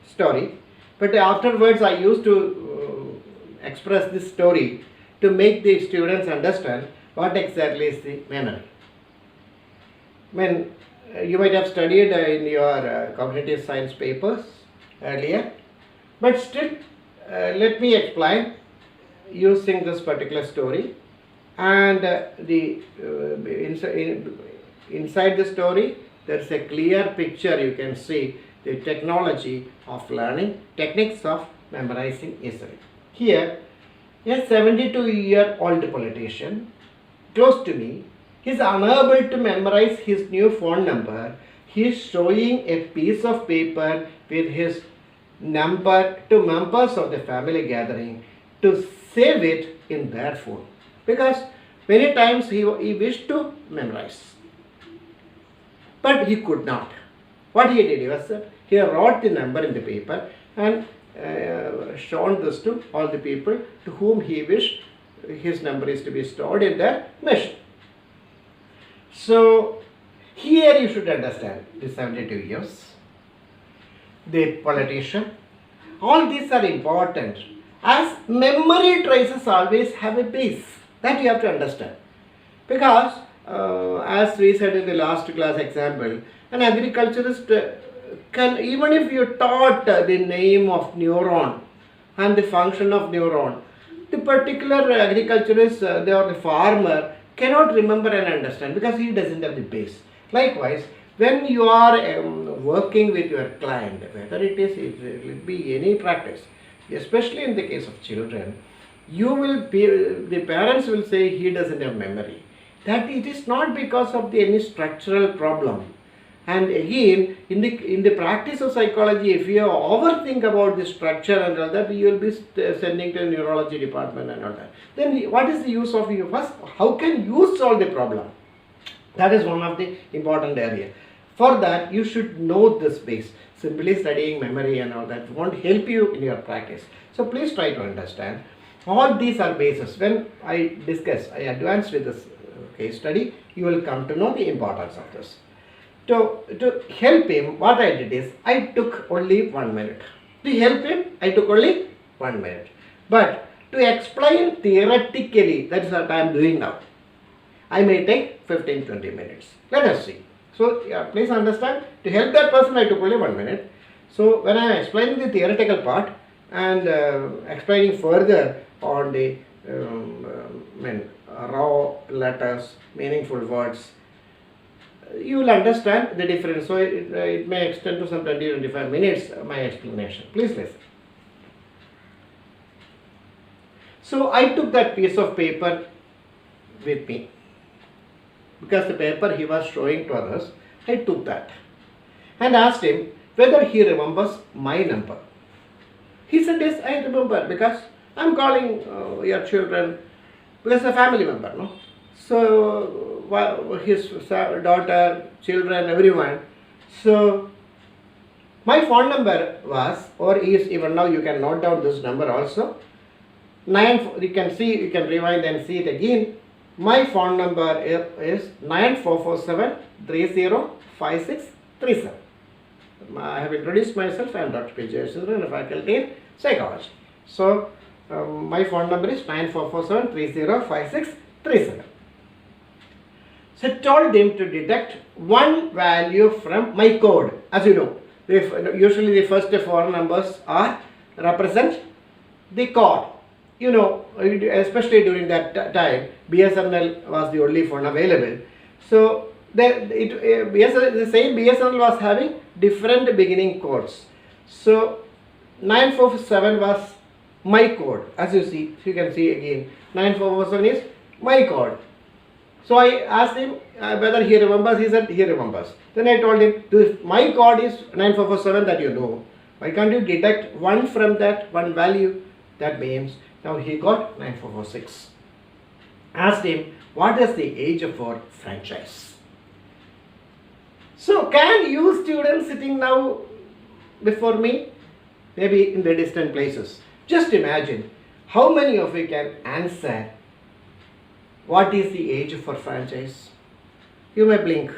story, but afterwards I used to express this story to make the students understand what exactly is the memory. When you might have studied in your cognitive science papers earlier, but still let me explain using this particular story, and inside the story there is a clear picture. You can see the technology of learning, techniques of memorizing easily. Here, a 72-year-old politician close to me is unable to memorize his new phone number. He is showing a piece of paper with his number to members of the family gathering to save it in their phone, because many times he wished to memorize, but he could not. What he did was he wrote the number in the paper and shown this to all the people to whom he wished his number is to be stored in their machine. So here you should understand the 72 years, the politician. All these are important, as memory traces always have a base. That you have to understand, because as we said in the last class example, an agriculturist can, even if you taught the name of neuron and the function of neuron, the particular agriculturist or the farmer cannot remember and understand, because he doesn't have the base. Likewise, when you are working with your client, whether it will be any practice, especially in the case of children, you will be, the parents will say he doesn't have memory. That it is not because of any structural problem. And again, in the practice of psychology, if you overthink about the structure and all that, you will be sending to the neurology department and all that. Then what is the use of you? First, how can you solve the problem? That is one of the important areas. For that, you should know this base. Simply studying memory and all that won't help you in your practice. So please try to understand. All these are bases. When I advance with this case study, you will come to know the importance of this. To help him, what I did is, I took only 1 minute. To help him, I took only 1 minute. But to explain theoretically, that is what I am doing now, I may take 15-20 minutes. Let us see. So please understand, to help that person, I took only 1 minute. So when I am explaining the theoretical part and explaining further on the raw letters, meaningful words, you will understand the difference. So it may extend to some 20-25 minutes, my explanation. Please listen. So I took that piece of paper with me, because the paper he was showing to others. I took that and asked him whether he remembers my number. He said, yes, I remember, because I am calling your children, because a family member, no? So his daughter, children, everyone. So my phone number was, or is, even now you can note down this number also, 9, you can see, you can rewind and see it again. My phone number is 9447305637. I have introduced myself. I am Dr. P. Jayasundran, a faculty in psychology. So my phone number is 9447305637. 37. So I told him to detect one value from my code. As you know, usually the first four numbers are represent the code. You know, especially during that time, BSNL was the only phone available. So the same BSNL was having different beginning codes. So 947 was my code. As you see, you can see again, 947 is my code. So I asked him whether he remembers. He said he remembers. Then I told him, my code is 9447 that you know. Why can't you detect one from that one value? That means now he got 9446. Asked him, what is the age of our franchise? So can you students sitting now before me, maybe in the distant places, just imagine how many of you can answer what is the age of our franchise? You may blink.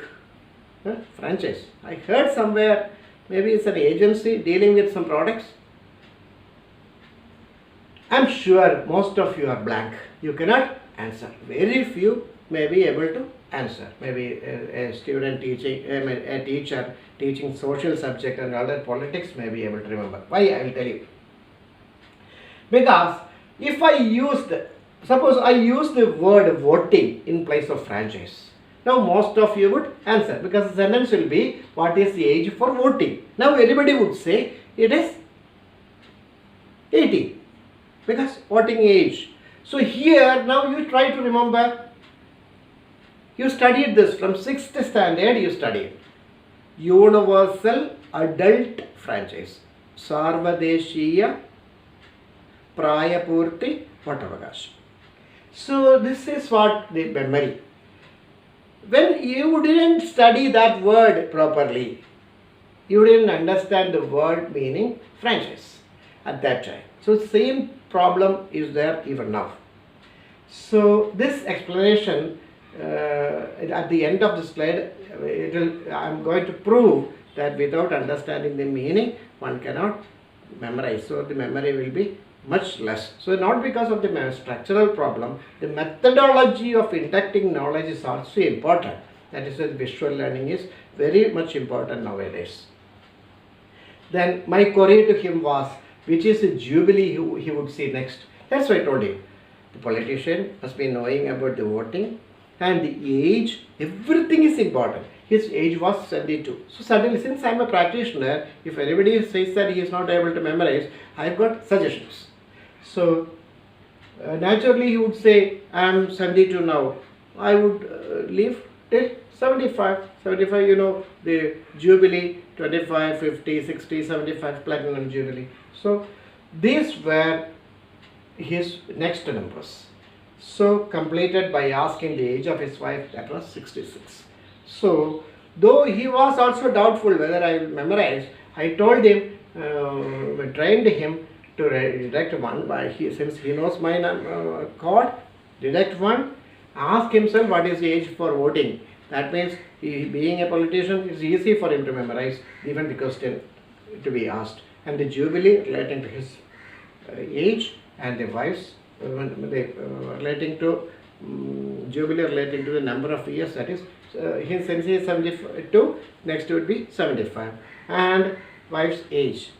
Franchise. I heard somewhere, maybe it's an agency dealing with some products. I'm sure most of you are blank. You cannot answer. Very few may be able to answer. Maybe a student teaching, a teacher teaching social subject and other politics may be able to remember. Why? I will tell you. Because if I used, suppose I use the word voting in place of franchise. Now most of you would answer because the sentence will be, what is the age for voting? Now everybody would say it is 18 because voting age. So here now you try to remember, you studied this from 6th standard, you studied Universal Adult Franchise, Sarvadeshiya Prayapurti Vatavakash. So this is what the memory. When you didn't study that word properly, you didn't understand the word meaning franchise at that time. So same problem is there even now. So this explanation at the end of the slide, I'm going to prove that without understanding the meaning, one cannot memorize. So the memory will be much less. So not because of the structural problem, the methodology of inducting knowledge is also important. That is why visual learning is very much important nowadays. Then my query to him was, which is the jubilee he would see next. That's why I told him. The politician must be knowing about the voting and the age. Everything is important. His age was 72. So suddenly, since I am a practitioner, if anybody says that he is not able to memorize, I have got suggestions. So naturally he would say, I am 72 now. I would leave till 75. 75, you know, the jubilee, 25, 50, 60, 75, platinum jubilee. So these were his next numbers. So completed by asking the age of his wife, that was 66. So though he was also doubtful whether I will memorize, I told him, trained him to detect one by since he knows my code, detect one, ask himself what is the age for voting. That means being a politician, it's easy for him to memorize even the question to be asked. And the jubilee relating to his age and the wife's relating to jubilee relating to the number of years, that is since he is 72, next would be 75 and wife's age.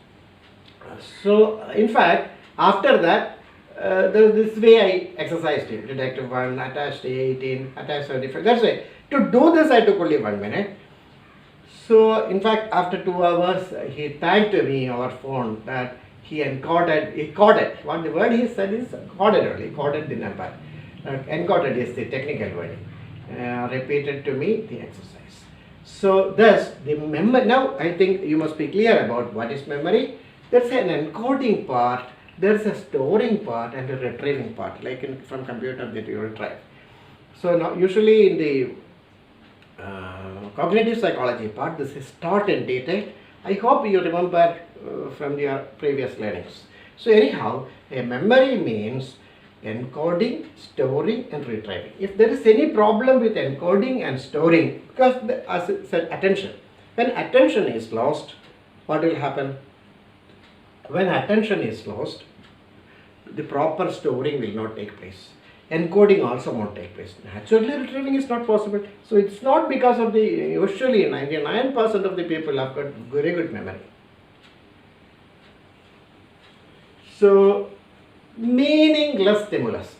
So in fact after that this way I exercised him, detective 1, attached 18, attached 75. That's why to do this I took only 1 minute. So in fact after 2 hours he thanked me over phone that he coded. What the word he said is coded only, coded the number. Encoded is the technical word. Repeated to me the exercise. So thus the memory, now I think you must be clear about what is memory. There's an encoding part, there's a storing part and a retrieving part, like from computer that you retrieve. So now usually in the cognitive psychology part, this is taught in detail. I hope you remember from your previous learnings. So anyhow, a memory means encoding, storing and retrieving. If there is any problem with encoding and storing, because as I said, attention. When attention is lost, what will happen? When attention is lost, the proper storing will not take place. encoding also won't take place. Naturally retrieving is not possible. So it's not because of the, usually 99% of the people have got very good memory. So meaningless stimulus.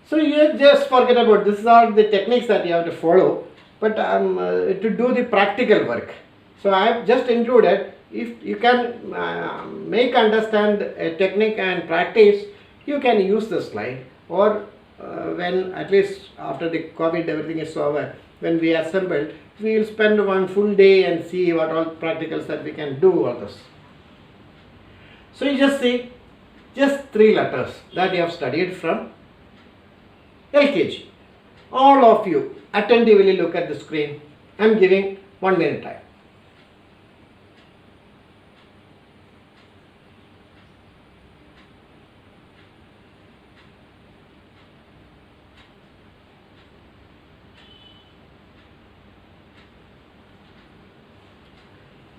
So you just forget about this. These are the techniques that you have to follow, but to do the practical work. So I have just included, if you can make understand a technique and practice, you can use the slide, or when at least after the COVID everything is over, when we assemble, we will spend one full day and see what all practicals that we can do all this. So you just see, just 3 letters that you have studied from LKG. All of you attentively look at the screen. I am giving 1 minute time.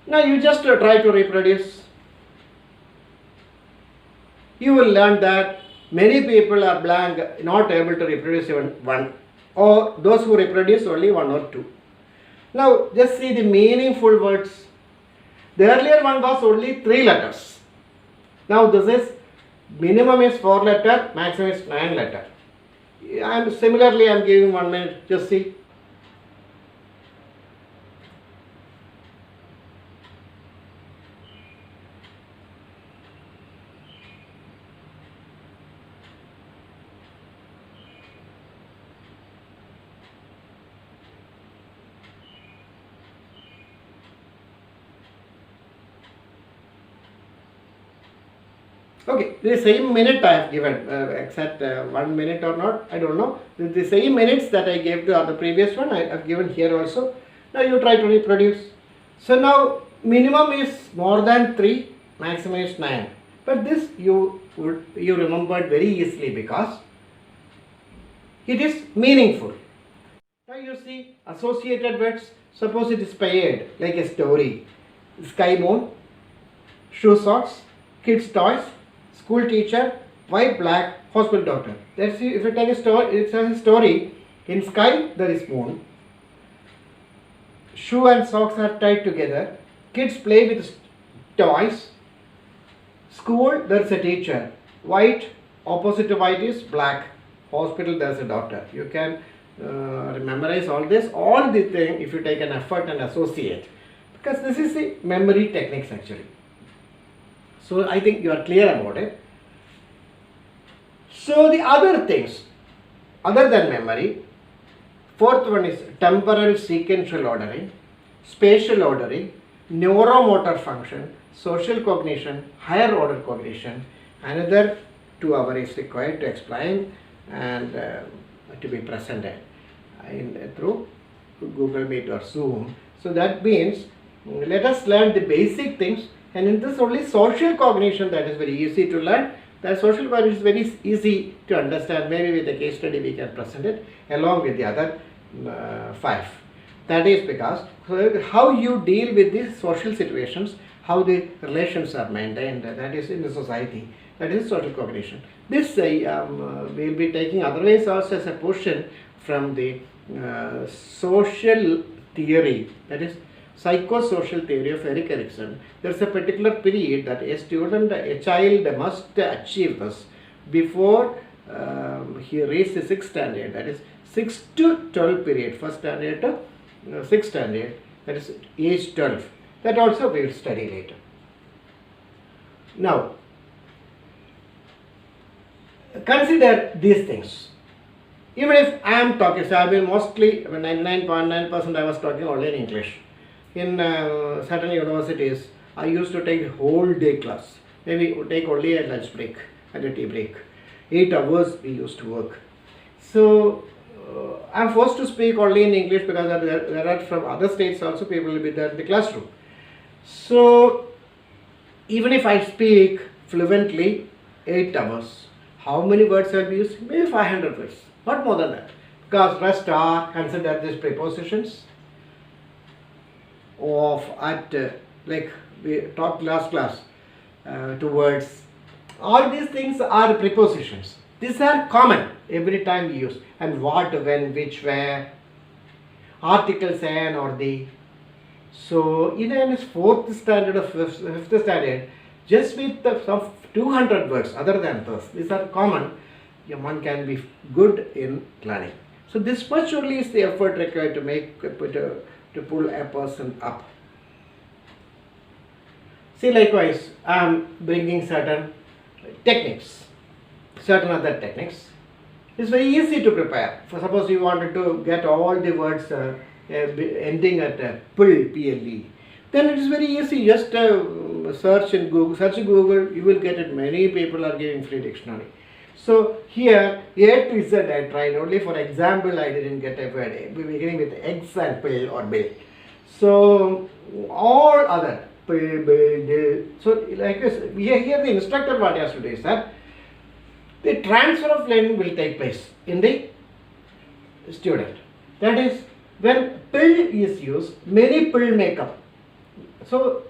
Now you just try to reproduce. You will learn that many people are blank, not able to reproduce even 1, or those who reproduce only 1 or 2. Now just see the meaningful words. The earlier one was only 3 letters. Now this is, minimum is 4 letter, maximum is 9 letter. Similarly I am giving 1 minute, just see. Okay, the same minute I have given, except 1 minute or not, I don't know. The same minutes that I gave the previous one, I have given here also. Now you try to reproduce. So now minimum is more than 3, maximum is 9. But this you remembered very easily because it is meaningful. Now you see associated words. Suppose it is paired, like a story. Sky moon, shoe socks, kids toys, school teacher, white black, hospital doctor. Let's see, if you take a story, it says a story. In sky there is moon. Shoe and socks are tied together. Kids play with toys. School there is a teacher. White, opposite to white is black. Hospital there is a doctor. You can memorize all this, all the thing if you take an effort and associate. Because this is the memory techniques actually. So I think you are clear about it. So the other things, other than memory, fourth one is temporal sequential ordering, spatial ordering, neuromotor function, social cognition, higher order cognition. Another 2 hours is required to explain and to be presented through Google Meet or Zoom. So that means let us learn the basic things. And in this only social cognition, that is very easy to learn. The social cognition is very easy to understand. Maybe with a case study we can present it along with the other 5. That is because how you deal with these social situations, how the relations are maintained, that is in the society. That is social cognition. This we will be taking otherwise also as a portion from the social theory, that is psychosocial theory of Erik Erikson. There is a particular period that a child must achieve this before he reaches the 6th standard, that is 6 to 12 period, 1st standard to 6th standard, that is age 12. That also we will study later. Now, consider these things. Even if I am talking, so I will mostly 99.9% I was talking only in English. In certain universities, I used to take the whole day class. Maybe take only a lunch break and a tea break. 8 hours we used to work. So I am forced to speak only in English because there are from other states also people will be there in the classroom. So even if I speak fluently 8 hours, how many words I will be using? Maybe 500 words, not more than that. Because rest are considered these prepositions of at like we talked last class to words. All these things are prepositions. These are common every time we use. And what, when, which, where, articles an or the. So in a fourth standard or fifth standard, just with some 200 words other than this, these are common, one can be good in learning. So this much only is the effort required to pull a person up. See, likewise, I am bringing certain techniques, certain other techniques. It's very easy to prepare. For suppose you wanted to get all the words ending at pull, PLE, then it is very easy. Just search in Google, you will get it. Many people are giving free dictionary. So here A to Z I tried. Only for example I didn't get a word beginning with X and pill or bill. So all other pill, bill, dill. So like this, here the instructor what he has to do is that the transfer of learning will take place in the student. That is, when pill is used, many pill may come. So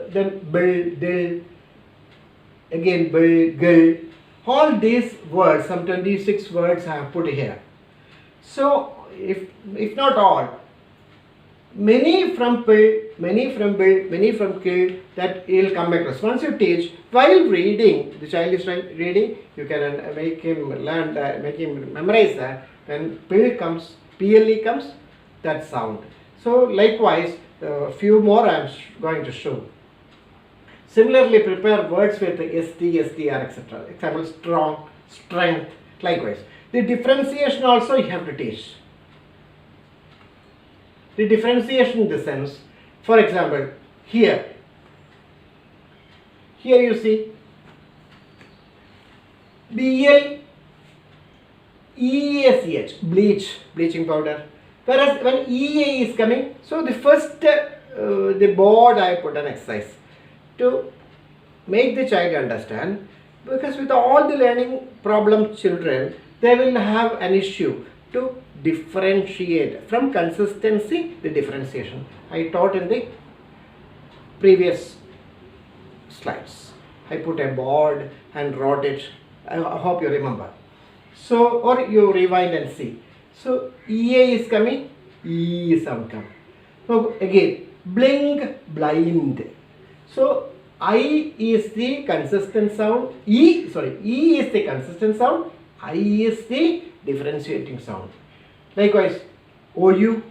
then bill, dill, again bill, gill. All these words, some 26 words I have put here. So if not all, many from pill, many from bill, many from kill, that you will come across. Once you teach, while reading, the child is reading, you can make him learn that, make him memorize that. When pill comes, PLE comes, that sound. So likewise, a few more I am going to show. Similarly, prepare words with ST, STR, etc. Example, strong, strength, likewise. The differentiation also you have to teach. The differentiation in the sense, for example, here you see BLEACH, bleach, bleaching powder. Whereas when EA is coming, so the first, the board I put an exercise to make the child understand, because with all the learning problem children, they will have an issue to differentiate from consistency, the differentiation. I taught in the previous slides. I put a board and wrote it. I hope you remember. So, or you rewind and see. So, EA is coming, E sound come. So, again, blink, blind. So, I is the consistent sound, E is the consistent sound, I is the differentiating sound. Likewise, OU,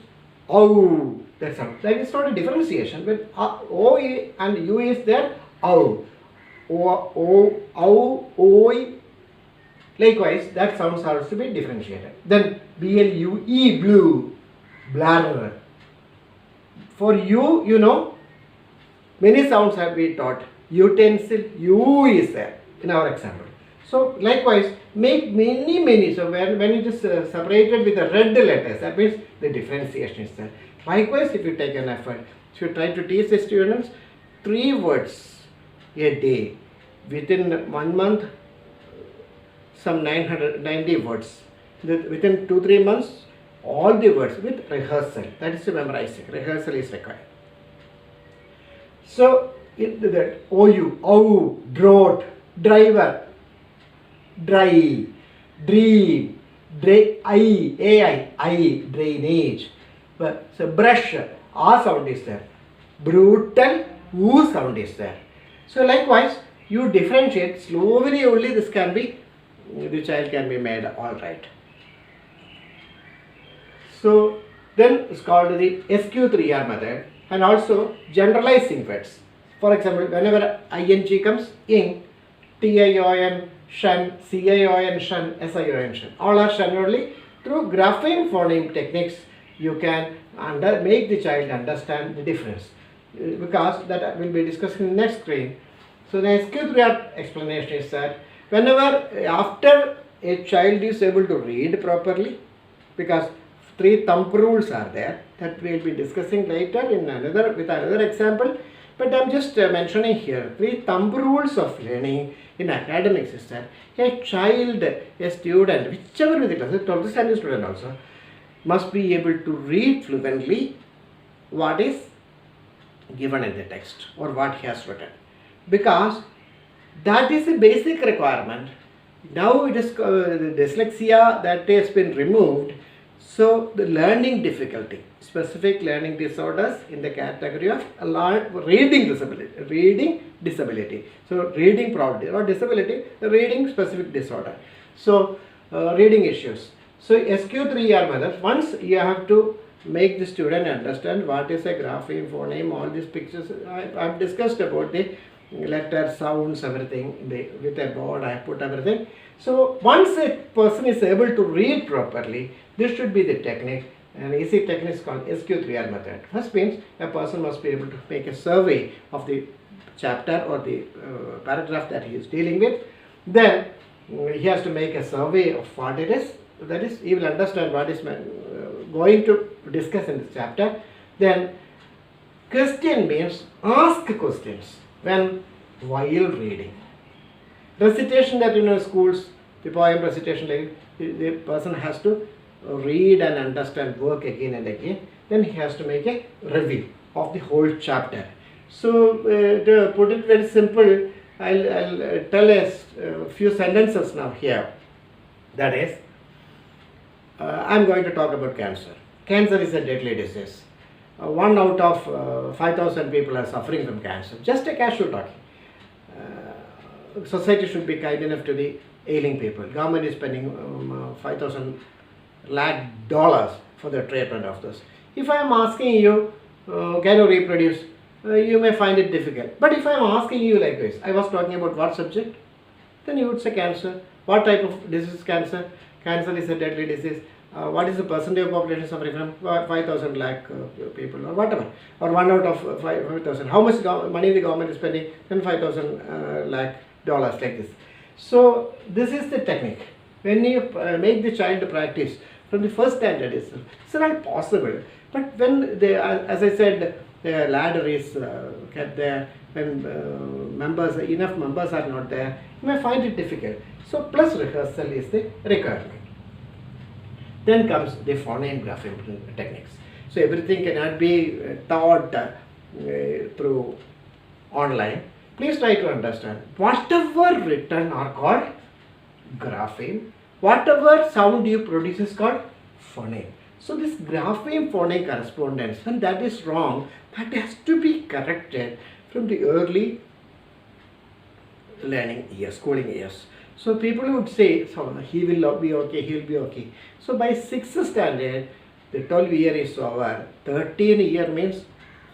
OU, that sound. That is not a differentiation, but O and U is there, OU. O, likewise, that sound has to be differentiated. Then BLUE, blue, bladder. For U, you know, many sounds have been taught. Utensil, U is there in our example. So likewise, make many. So when it is separated with the red letters, that means the differentiation is there. Likewise, if you take an effort, if you try to teach the students 3 words a day, within 1 month, some 990 words. Within 2-3 months, all the words with rehearsal. That is memorizing. Rehearsal is required. So, that OU, drought, driver, dry, dream, AI, drainage. So, brush, A sound is there. Brutal, U sound is there. So, likewise, you differentiate slowly only this can be, the child can be made all right. So, then it's called the SQ3R method. And also generalizing words. For example, whenever ing comes, ing, tion, shun, cion, shun, sion, shun. All are shun only. Through grapheme phoneme techniques, you can make the child understand the difference. Because that will be discussed in the next screen. So the SQ3R explanation is that whenever after a child is able to read properly, because 3 thumb rules are there that we will be discussing later with another example, but I am just mentioning here 3 thumb rules of learning in academics is that a child, a student, whichever with it is, a 12th standard student also, must be able to read fluently what is given in the text or what he has written, because that is a basic requirement Now it is the dyslexia that has been removed. So the learning difficulty, specific learning disorders in the category of reading disability. So reading problem, not disability, reading specific disorder. So reading issues. So SQ3R method, once you have to make the student understand what is a grapheme, phoneme, all these pictures. I've discussed about the letters, sounds, everything. With a board I put everything. So once a person is able to read properly, this should be the technique. An easy technique is called SQ3R method. First means a person must be able to make a survey of the chapter or the paragraph that he is dealing with. Then he has to make a survey of what it is. That is, he will understand what is going to discuss in this chapter. Then question means ask questions while reading. Recitation, that schools, the poem recitation, like the person has to read and understand, work again and again. Then he has to make a review of the whole chapter. So to put it very simple, I'll tell a few sentences now here. That is, I'm going to talk about cancer. Cancer is a deadly disease. 1 out of 5,000 people are suffering from cancer. Just a casual talking. Society should be kind enough to the ailing people. Government is spending 5,000 lakh dollars for the treatment of this. If I am asking you, can you reproduce? You may find it difficult. But if I am asking you like this, I was talking about what subject? Then you would say cancer. What type of disease is cancer? Cancer is a deadly disease. What is the percentage of population suffering from 5,000 lakh people or whatever, or 1 out of 5,000. How much money the government is spending? Then 5,000 lakh dollars, like this. So this is the technique. When you make the child practice from the first standard itself, it's not possible. But when they, as I said, the ladder is kept there, when enough members are not there, you may find it difficult. So plus rehearsal is the requirement. Then comes the phoneme grapheme techniques. So everything cannot be taught through online. Please try to understand. Whatever written are called grapheme. Whatever sound you produce is called phoneme. So this grapheme phoneme correspondence, when that is wrong, that has to be corrected from the early learning years, schooling years. So people would say, so he will be okay, he will be okay. So by 6th standard, the 12 year is over. 13 year means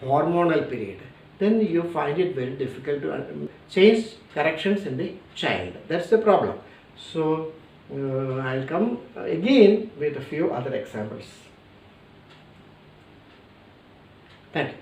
hormonal period. Then you find it very difficult to change corrections in the child. That's the problem. So I'll come again with a few other examples. Thank you.